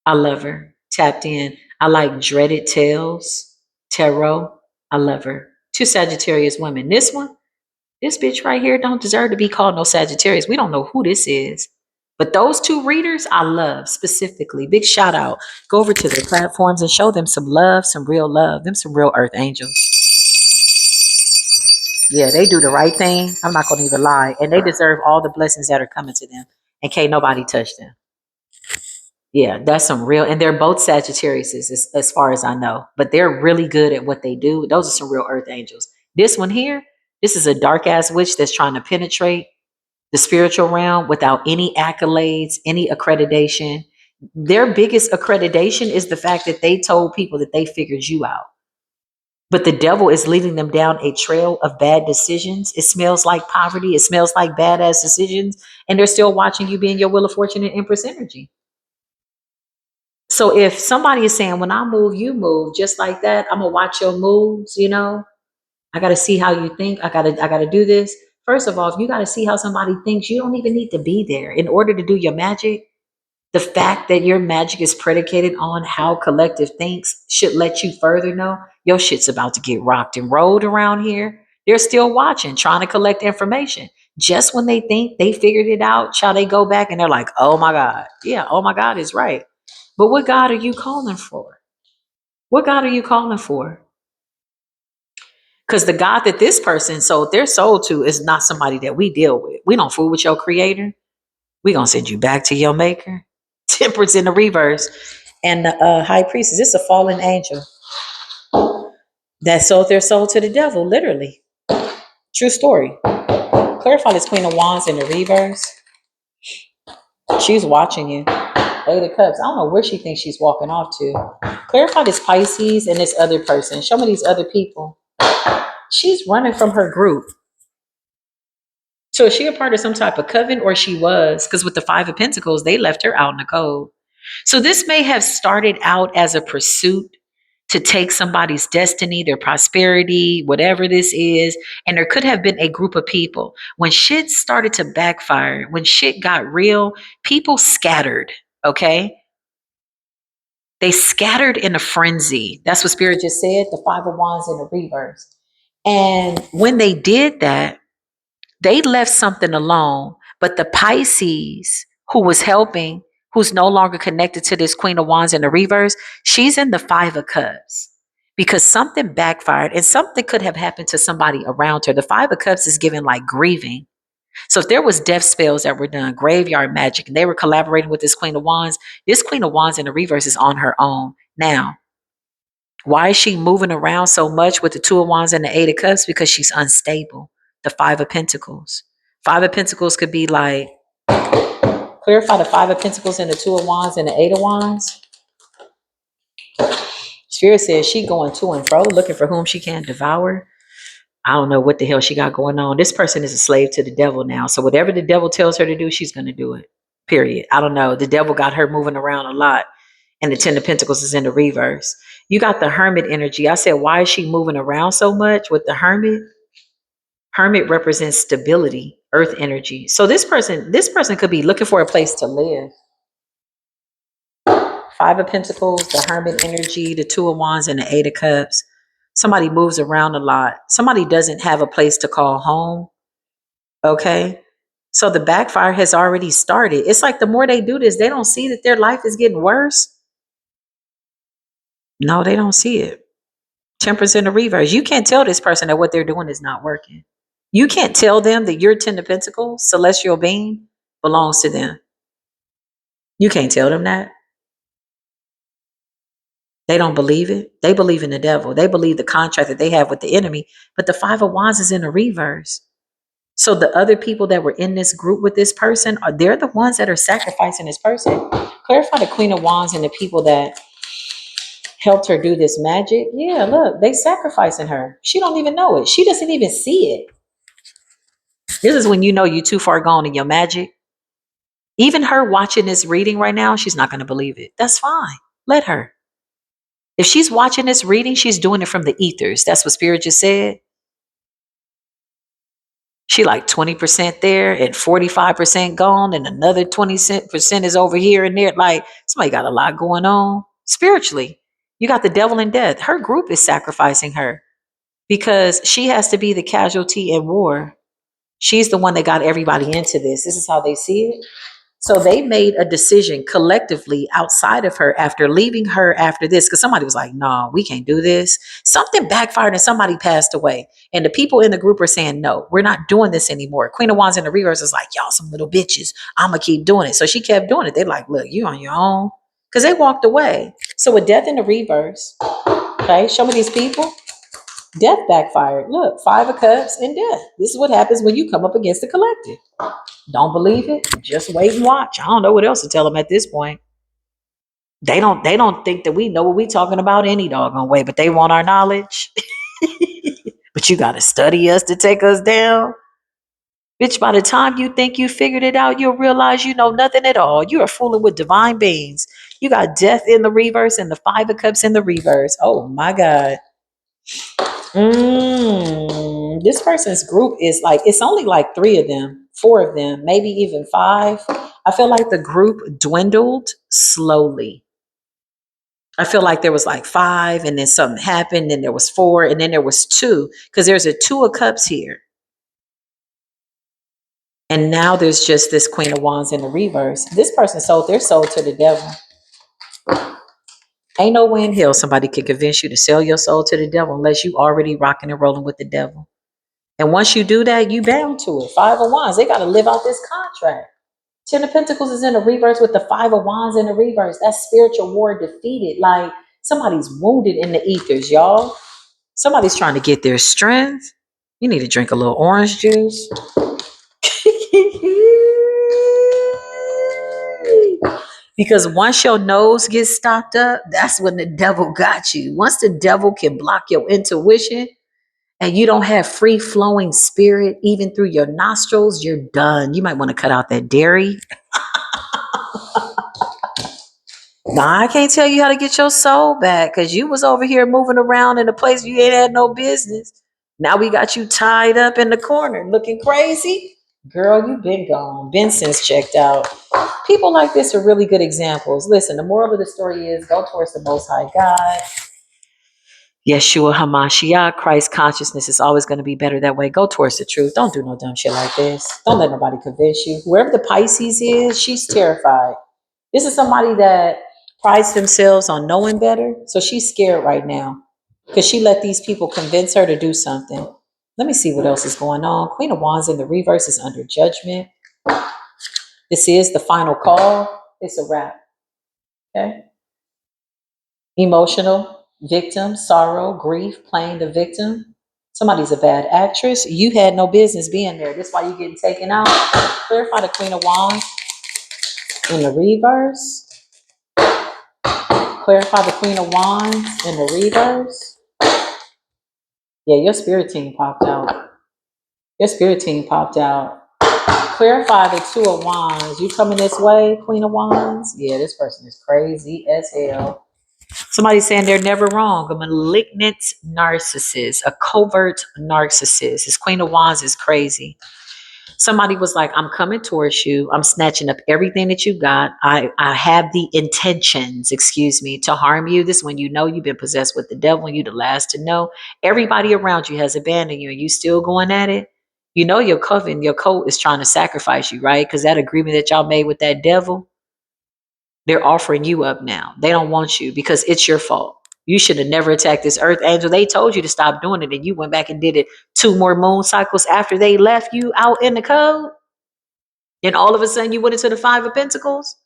I love her. Tapped in. I like Dreaded Tales, Tarot. I love her. Two Sagittarius women. This bitch right here don't deserve to be called no Sagittarius. We don't know who this is. But those two readers I love specifically. Big shout out. Go over to their platforms and show them some love, some real love. Them some real earth angels. Yeah, they do the right thing. I'm not going to even lie. And they deserve all the blessings that are coming to them. And can't nobody touch them. Yeah, that's some real, and they're both Sagittarius as far as I know, but they're really good at what they do. Those are some real earth angels. This one here, this is a dark ass witch that's trying to penetrate the spiritual realm without any accolades, any accreditation. Their biggest accreditation is the fact that they told people that they figured you out. But the devil is leading them down a trail of bad decisions. It smells like poverty. It smells like badass decisions. And they're still watching you be in your Wheel of Fortune and Empress energy. So if somebody is saying, when I move, you move just like that, I'm gonna watch your moves, I gotta see how you think. I gotta do this. First of all, if you gotta see how somebody thinks, you don't even need to be there. In order to do your magic, The fact that your magic is predicated on how collective thinks should let you further know your shit's about to get rocked and rolled around here. They're still watching, trying to collect information. Just when they think they figured it out, shall they go back and they're like, oh my God. Yeah, oh my God is right. But what God are you calling for? What God are you calling for? Because the God that this person sold their soul to is not somebody that we deal with. We don't fool with your creator. We gonna send you back to your maker. Temperance in the reverse. And the high priestess, it's a fallen angel that sold their soul to the devil, literally. True story. Clarify this Queen of Wands in the reverse. She's watching you. Eight of Cups. I don't know where she thinks she's walking off to. Clarify this Pisces and this other person. Show me these other people. She's running from her group. So is she a part of some type of coven, or she was? Because with the Five of Pentacles, they left her out in the cold. So this may have started out as a pursuit to take somebody's destiny, their prosperity, whatever this is. And there could have been a group of people. When shit started to backfire, when shit got real, people scattered. Okay. They scattered in a frenzy. That's what Spirit just said. The Five of Wands in the reverse. And when they did that, they left something alone. But the Pisces who was helping, who's no longer connected to this Queen of Wands in the reverse, she's in the Five of Cups because something backfired and something could have happened to somebody around her. The Five of Cups is given like grieving. So if there was death spells that were done, graveyard magic, and they were collaborating with this Queen of Wands, this Queen of Wands in the reverse is on her own. Now, why is she moving around so much with the Two of Wands and the Eight of Cups? Because she's unstable. The Five of Pentacles. Five of Pentacles could be like, clarify the Five of Pentacles and the Two of Wands and the Eight of Wands. Spirit says she going to and fro, looking for whom she can devour. I don't know what the hell she got going on. This person is a slave to the devil now. So whatever the devil tells her to do, she's going to do it. Period. I don't know. The devil got her moving around a lot. And the Ten of Pentacles is in the reverse. You got the Hermit energy. I said, why is she moving around so much with the Hermit? Hermit represents stability, earth energy. So this person could be looking for a place to live. Five of Pentacles, the Hermit energy, the Two of Wands, and the Eight of Cups. Somebody moves around a lot. Somebody doesn't have a place to call home. Okay. So the backfire has already started. It's like the more they do this, they don't see that their life is getting worse. No, they don't see it. Temperance in the reverse. You can't tell this person that what they're doing is not working. You can't tell them that your Ten of Pentacles, celestial being, belongs to them. You can't tell them that. They don't believe it. They believe in the devil. They believe the contract that they have with the enemy. But the Five of Wands is in the reverse. So the other people that were in this group with this person, they're the ones that are sacrificing this person. Clarify the Queen of Wands and the people that helped her do this magic. Yeah, look, they sacrificing her. She don't even know it. She doesn't even see it. This is when you know you're too far gone in your magic. Even her watching this reading right now, she's not going to believe it. That's fine. Let her. If she's watching this reading, she's doing it from the ethers. That's what Spirit just said. She like 20% there and 45% gone, and another 20% is over here and there. Like somebody got a lot going on spiritually. You got the devil in death. Her group is sacrificing her because she has to be the casualty in war. She's the one that got everybody into this. This is how they see it. So they made a decision collectively outside of her after leaving her after this, because somebody was like, no, we can't do this. Something backfired and somebody passed away. And the people in the group are saying, no, we're not doing this anymore. Queen of Wands in the reverse is like, y'all some little bitches. I'm going to keep doing it. So she kept doing it. They're like, look, you on your own. Because they walked away. So with death in the reverse, okay, show me these people. Death backfired. Look, Five of Cups and death. This is what happens when you come up against the collective. Don't believe it? Just wait and watch. I don't know what else to tell them at this point. They don't think that we know what we talking about any doggone way, but they want our knowledge. But you gotta study us to take us down. Bitch, by the time you think you figured it out, you'll realize you know nothing at all. You are fooling with divine beings. You got death in the reverse and the Five of Cups in the reverse. Oh my God. This person's group is like, it's only like three of them, four of them, maybe even five. I feel like the group dwindled slowly. I feel like there was like five, and then something happened, and there was four, and then there was two, because there's a two of cups here. And now there's just this Queen of Wands in the reverse. This person sold their soul to the devil. Ain't no way in hell somebody can convince you to sell your soul to the devil unless you already rocking and rolling with the devil. And once you do that, you bound to it. Five of Wands, they got to live out this contract. Ten of Pentacles is in the reverse with the Five of Wands in the reverse. That's spiritual war defeated. Like somebody's wounded in the ethers, y'all. Somebody's trying to get their strength. You need to drink a little orange juice. Because once your nose gets stopped up, that's when the devil got you. Once the devil can block your intuition and you don't have free flowing spirit even through your nostrils, you're done. You might want to cut out that dairy. Nah, I can't tell you how to get your soul back because you was over here moving around in a place you ain't had no business. Now we got you tied up in the corner looking crazy. Girl, you been gone. Been since checked out. People like this are really good examples. Listen, the moral of the story is go towards the Most High God. Yeshua HaMashiach, Christ consciousness is always going to be better that way. Go towards the truth. Don't do no dumb shit like this. Don't let nobody convince you. Whoever the Pisces is, she's terrified. This is somebody that prides themselves on knowing better. So she's scared right now because she let these people convince her to do something. Let me see what else is going on. Queen of Wands in the reverse is under judgment. This is the final call. It's a wrap. Okay. Emotional, victim, sorrow, grief, playing the victim. Somebody's a bad actress. You had no business being there. That's why you're getting taken out. Clarify the Queen of Wands in the reverse. Clarify the Queen of Wands in the reverse. Yeah, your spirit team popped out. Your spirit team popped out. Clarify the Two of Wands. You coming this way, Queen of Wands? Yeah, this person is crazy as hell. Somebody's saying they're never wrong. A malignant narcissist, a covert narcissist. This Queen of Wands is crazy. Somebody was like, I'm coming towards you. I'm snatching up everything that you got. I have the intentions, excuse me, to harm you. This is when you know you've been possessed with the devil and you the last to know. Everybody around you has abandoned you and you still going at it. You know your coven, your coat is trying to sacrifice you, right? Because that agreement that y'all made with that devil, they're offering you up now. They don't want you because it's your fault. You should have never attacked this earth angel. They told you to stop doing it, and you went back and did it 2 more moon cycles after they left you out in the code. And all of a sudden, you went into the Five of Pentacles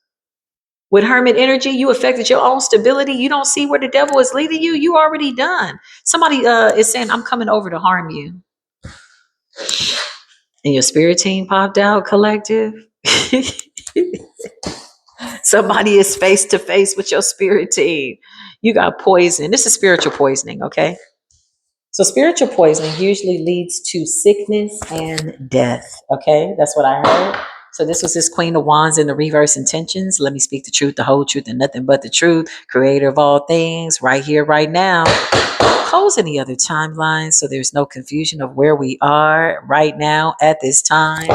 with Hermit energy. You affected your own stability. You don't see where the devil is leading you. You already done. Somebody is saying, "I'm coming over to harm you," and your spirit team popped out, collective. Somebody is face to face with your spirit team. You got poison. This is spiritual poisoning, okay? So spiritual poisoning usually leads to sickness and death, okay? That's what I heard. So this was this Queen of Wands in the reverse intentions. Let me speak the truth, the whole truth, and nothing but the truth. Creator of all things, right here, right now. Close any other timeline so there's no confusion of where we are right now at this time.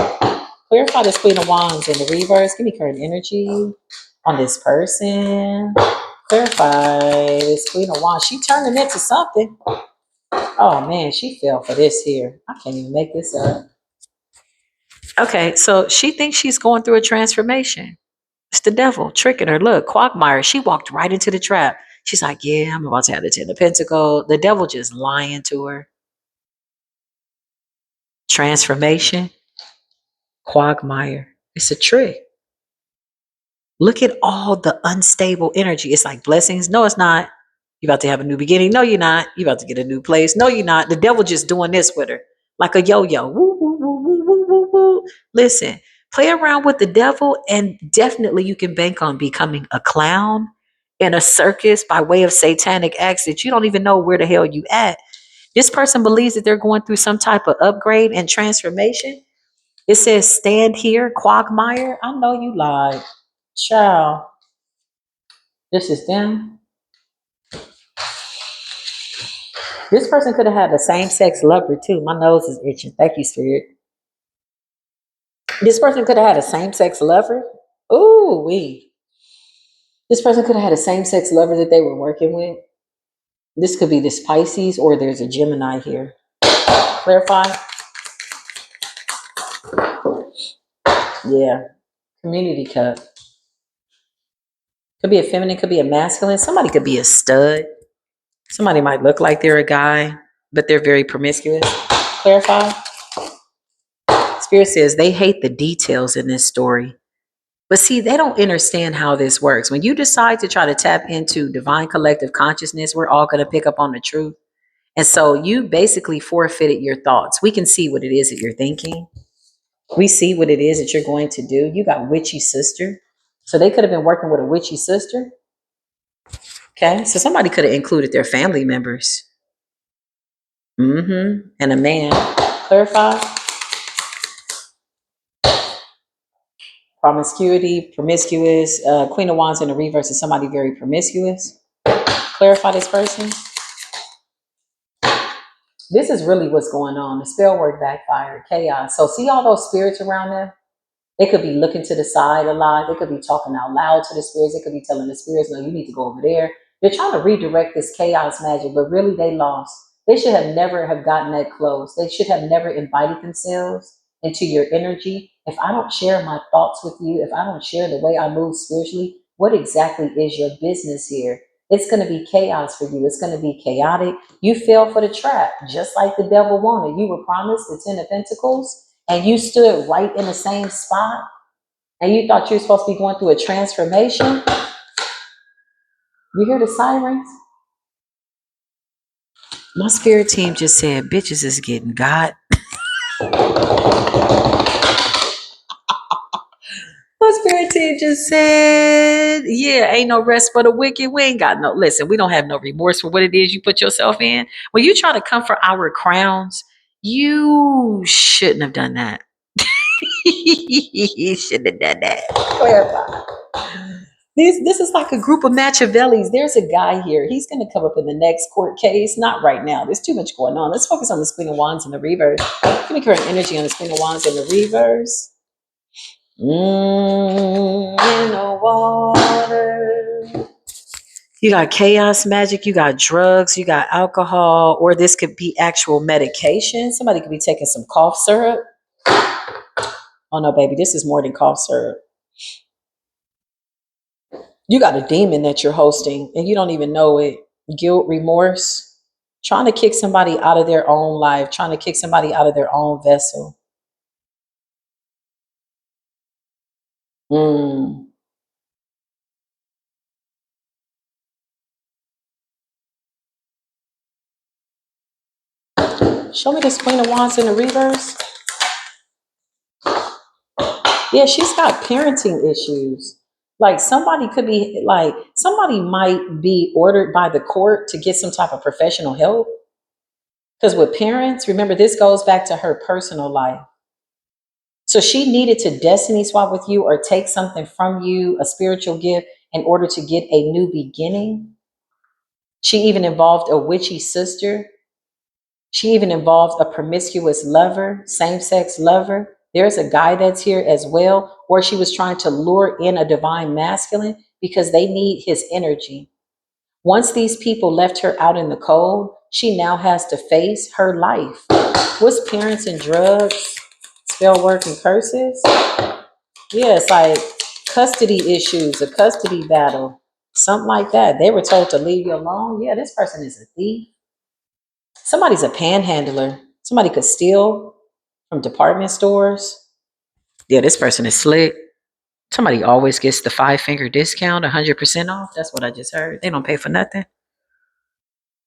Clarify this Queen of Wands in the reverse. Give me current energy on this person. Clarify this Queen of Wands. She turning into something. Oh man, she fell for this here. I can't even make this up. Okay, so she thinks she's going through a transformation. It's the devil tricking her. Look, Quagmire, she walked right into the trap. She's like, yeah, I'm about to have the Ten of Pentacles. The devil just lying to her. Transformation, Quagmire. It's a trick. Look at all the unstable energy. It's like blessings. No, it's not. You're about to have a new beginning. No, you're not. You're about to get a new place. No, you're not. The devil just doing this with her like a yo-yo. Woo, woo, woo, woo, woo, woo, woo. Listen, play around with the devil and definitely you can bank on becoming a clown in a circus by way of satanic acts that you don't even know where the hell you at. This person believes that they're going through some type of upgrade and transformation. It says, stand here, Quagmire. I know you lied. Child, this is them. This person could have had a same-sex lover too. My nose is itching. Thank you, Spirit. This person could have had a same-sex lover. Ooh, we. This person could have had a same-sex lover that they were working with. This could be this Pisces, or there's a Gemini here. Clarify. Yeah. Community cup. Could be a feminine, could be a masculine. Somebody could be a stud. Somebody might look like they're a guy, but they're very promiscuous. Clarify. Spirit says they hate the details in this story. But see, they don't understand how this works. When you decide to try to tap into divine collective consciousness, we're all going to pick up on the truth. And so you basically forfeited your thoughts. We can see what it is that you're thinking. We see what it is that you're going to do. You got witchy sister. So they could have been working with a witchy sister. Okay. So somebody could have included their family members. And a man. Clarify. Promiscuity, promiscuous. Queen of Wands in the reverse is somebody very promiscuous. Clarify this person. This is really what's going on. The spell work backfire, chaos. So see all those spirits around them? They could be looking to the side a lot. They could be talking out loud to the spirits. They could be telling the spirits, no, you need to go over there. They're trying to redirect this chaos magic, but really they lost. They should have never have gotten that close. They should have never invited themselves into your energy. If I don't share my thoughts with you, if I don't share the way I move spiritually, what exactly is your business here? It's going to be chaos for you. It's going to be chaotic. You fell for the trap, just like the devil wanted. You were promised the 10 of Pentacles, and you stood right in the same spot, and you thought you were supposed to be going through a transformation. You hear the sirens? My spirit team just said, bitches is getting got. My spirit team just said, yeah, ain't no rest for the wicked. We ain't got no, listen, we don't have no remorse for what it is you put yourself in. When you try to come for our crowns, you shouldn't have done that. You shouldn't have done that. Clarify. This is like a group of Machiavellis. There's a guy here. He's going to come up in the next court case. Not right now. There's too much going on. Let's focus on the Queen of Wands in the reverse. Give me current energy on the Queen of Wands in the reverse. In the water. You got chaos magic. You got drugs. You got alcohol. Or this could be actual medication. Somebody could be taking some cough syrup. Oh no, baby. This is more than cough syrup. You got a demon that you're hosting and you don't even know it. Guilt, remorse, trying to kick somebody out of their own life, trying to kick somebody out of their own vessel. Mm. Show me this Queen of Wands in the reverse. Yeah, she's got parenting issues. Like somebody could be like, somebody might be ordered by the court to get some type of professional help. Because with parents, remember, this goes back to her personal life. So she needed to destiny swap with you or take something from you, a spiritual gift, in order to get a new beginning. She even involved a witchy sister. She even involved a promiscuous lover, same-sex lover. There's a guy that's here as well, or she was trying to lure in a divine masculine because they need his energy. Once these people left her out in the cold, she now has to face her life. What's parents and drugs, spell work and curses? Yeah, it's like custody issues, a custody battle, something like that. They were told to leave you alone. Yeah, this person is a thief. Somebody's a panhandler. Somebody could steal from department stores. Yeah, this person is slick. Somebody always gets the 5-finger discount, 100% off. That's what I just heard. They don't pay for nothing.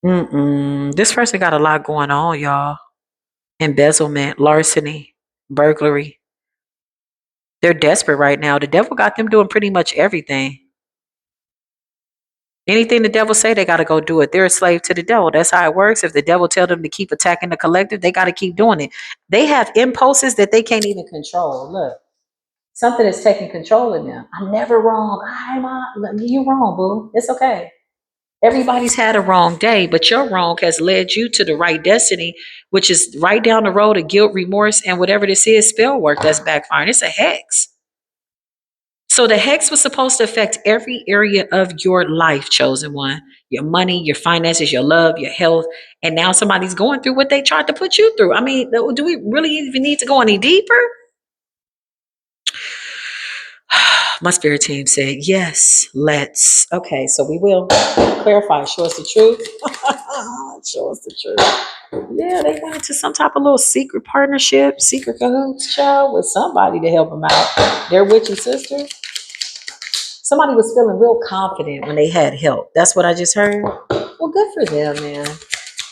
This person got a lot going on, y'all. Embezzlement, larceny, burglary. They're desperate right now. The devil got them doing pretty much everything. Anything the devil say, they got to go do it. They're a slave to the devil. That's how it works. If the devil tell them to keep attacking the collective, they got to keep doing it. They have impulses that they can't even control. Look, something is taking control of them. I'm never wrong. You're wrong, boo. It's okay. Everybody's had a wrong day, but your wrong has led you to the right destiny, which is right down the road of guilt, remorse, and whatever this is, spell work that's backfiring. It's a hex. So the hex was supposed to affect every area of your life, chosen one. Your money, your finances, your love, your health. And now somebody's going through what they tried to put you through. I mean, do we really even need to go any deeper? My spirit team said, yes, let's. Okay, so we will clarify. Show us the truth. Show us the truth. Yeah, they went into some type of little secret partnership, secret cahoots, child, with somebody to help them out. Their witchy sister. Somebody was feeling real confident when they had help. That's what I just heard. Well, good for them, man.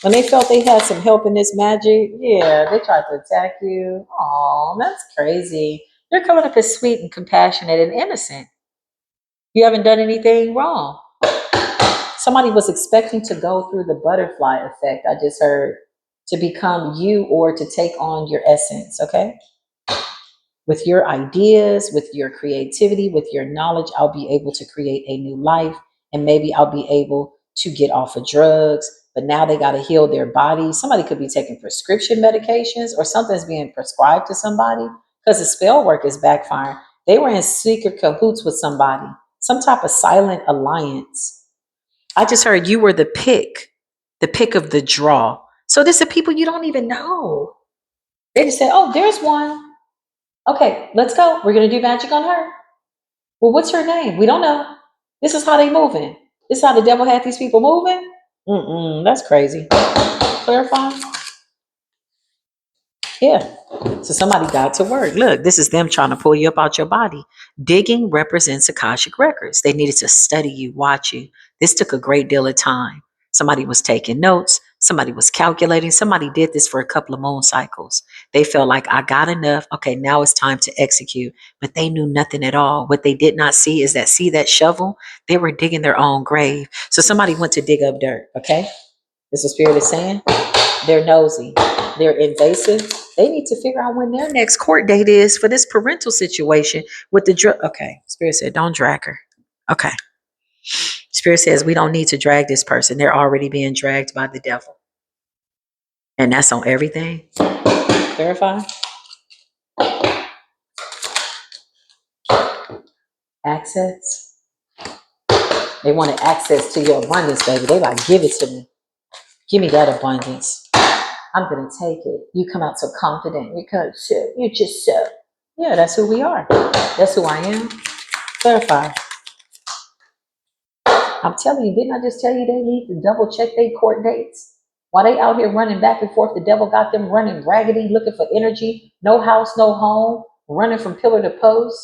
When they felt they had some help in this magic, yeah, they tried to attack you. Oh, that's crazy. You're coming up as sweet and compassionate and innocent. You haven't done anything wrong. Somebody was expecting to go through the butterfly effect, I just heard, to become you or to take on your essence, okay? With your ideas, with your creativity, with your knowledge, I'll be able to create a new life. And maybe I'll be able to get off of drugs. But now they got to heal their body. Somebody could be taking prescription medications or something's being prescribed to somebody because the spell work is backfiring. They were in secret cahoots with somebody, some type of silent alliance. I just heard you were the pick of the draw. So this are people you don't even know. They just said, oh, there's one. Okay, let's go. We're going to do magic on her. Well, what's her name? We don't know. This is how they moving. This is how the devil had these people moving. That's crazy. Clarify. Yeah. So somebody got to work. Look, this is them trying to pull you up out your body. Digging represents Akashic records. They needed to study you, watch you. This took a great deal of time. Somebody was taking notes. Somebody was calculating. Somebody did this for a couple of moon cycles. They felt like I got enough. Okay, now it's time to execute. But they knew nothing at all. What they did not see is that shovel? They were digging their own grave. So somebody went to dig up dirt. Okay, this is what Spirit is saying. They're nosy. They're invasive. They need to figure out when their next court date is for this parental situation with the drug. Okay. Spirit said, don't drag her. Okay. Spirit says, we don't need to drag this person. They're already being dragged by the devil. And that's on everything. Verify. Access. They wanted access to your abundance, baby. They like, give it to me. Give me that abundance. I'm going to take it. You come out so confident. You're just so. Yeah, that's who we are. That's who I am. Clarify. I'm telling you, didn't I just tell you they need to double check their court dates? While they out here running back and forth, the devil got them running raggedy, looking for energy, no house, no home, running from pillar to post,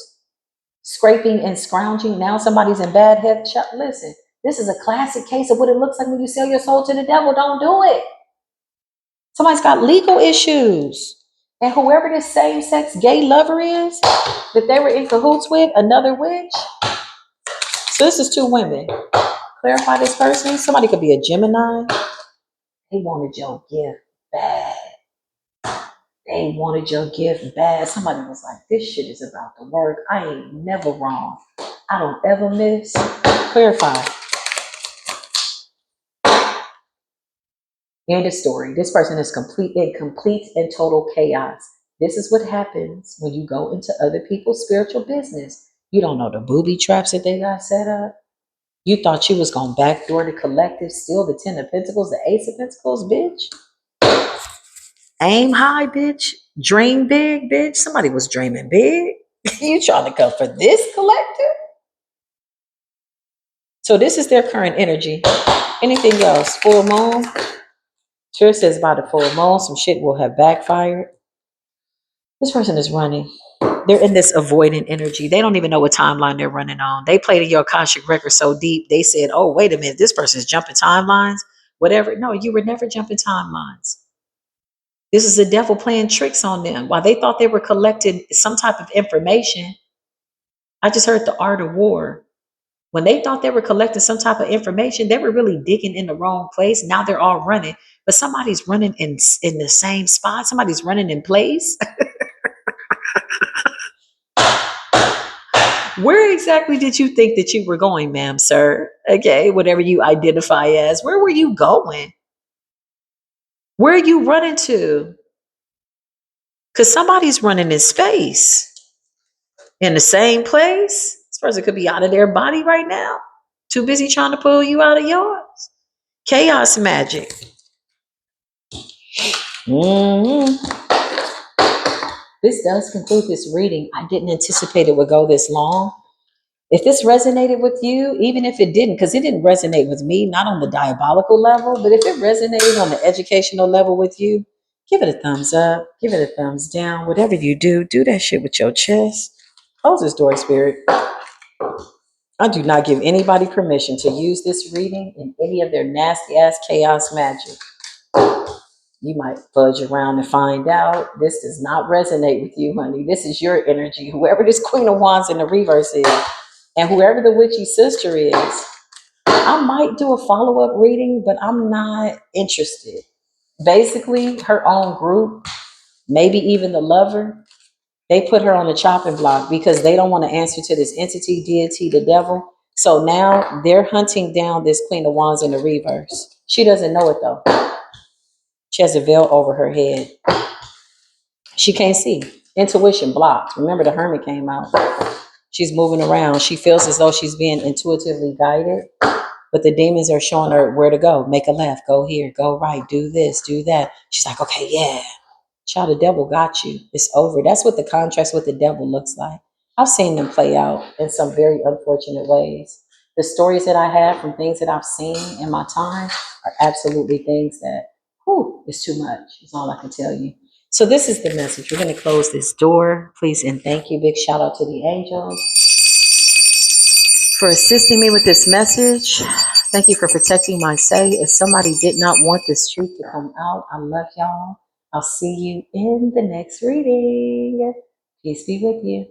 scraping and scrounging. Now somebody's in bad health. Listen, this is a classic case of what it looks like when you sell your soul to the devil. Don't do it. Somebody's got legal issues. And whoever this same-sex gay lover is that they were in cahoots with, another witch. So this is two women. Clarify this person. Somebody could be a Gemini. They wanted your gift bad. They wanted your gift bad. Somebody was like, this shit is about to work. I ain't never wrong. I don't ever miss. Clarify. End of story. This person is complete and total chaos. This is what happens when you go into other people's spiritual business. You don't know the booby traps that they got set up. You thought you was gonna backdoor the collective, steal the 10 of Pentacles, the Ace of Pentacles, bitch. Aim high, bitch. Dream big, bitch. Somebody was dreaming big. You trying to come for this collective? So this is their current energy. Anything else? Full moon. Spirit says by the full moon, some shit will have backfired. This person is running. They're in this avoidant energy. They don't even know what timeline they're running on. They played your Akashic record so deep, they said, oh, wait a minute, this person's jumping timelines. Whatever. No, you were never jumping timelines. This is the devil playing tricks on them. While they thought they were collecting some type of information, I just heard the art of war. When they thought they were collecting some type of information, they were really digging in the wrong place. Now they're all running, but somebody's running in the same spot. Somebody's running in place. Where exactly did you think that you were going, ma'am, sir? Okay, whatever you identify as. Where were you going? Where are you running to? Because somebody's running in space. In the same place. This person could be out of their body right now. Too busy trying to pull you out of yours. Chaos magic. hmm This does conclude this reading. I didn't anticipate it would go this long. If this resonated with you, even if it didn't, because it didn't resonate with me, not on the diabolical level, but if it resonated on the educational level with you, give it a thumbs up, give it a thumbs down. Whatever you do that shit with your chest. Close this door, spirit. I do not give anybody permission to use this reading in any of their nasty ass chaos magic. You might fudge around and find out this does not resonate with you, honey. This is your energy. Whoever this Queen of Wands in the reverse is, and whoever the witchy sister is, I might do a follow-up reading, but I'm not interested. Basically, her own group, maybe even the lover, they put her on the chopping block because they don't want to answer to this entity, deity, the devil. So now they're hunting down this Queen of Wands in the reverse. She doesn't know it though. She has a veil over her head. She can't see. Intuition blocked. Remember, the Hermit came out. She's moving around. She feels as though she's being intuitively guided, but the demons are showing her where to go. Make a left, go here, go right, do this, do that. She's like, okay, yeah. Child, the devil got you. It's over. That's what the contrast with the devil looks like. I've seen them play out in some very unfortunate ways. The stories that I have from things that I've seen in my time are absolutely things that, whew, it's too much. Is all I can tell you. So this is the message. We're going to close this door. Please and thank you. Big shout out to the angels for assisting me with this message. Thank you for protecting my say. If somebody did not want this truth to come out, I love y'all. I'll see you in the next reading. Peace be with you.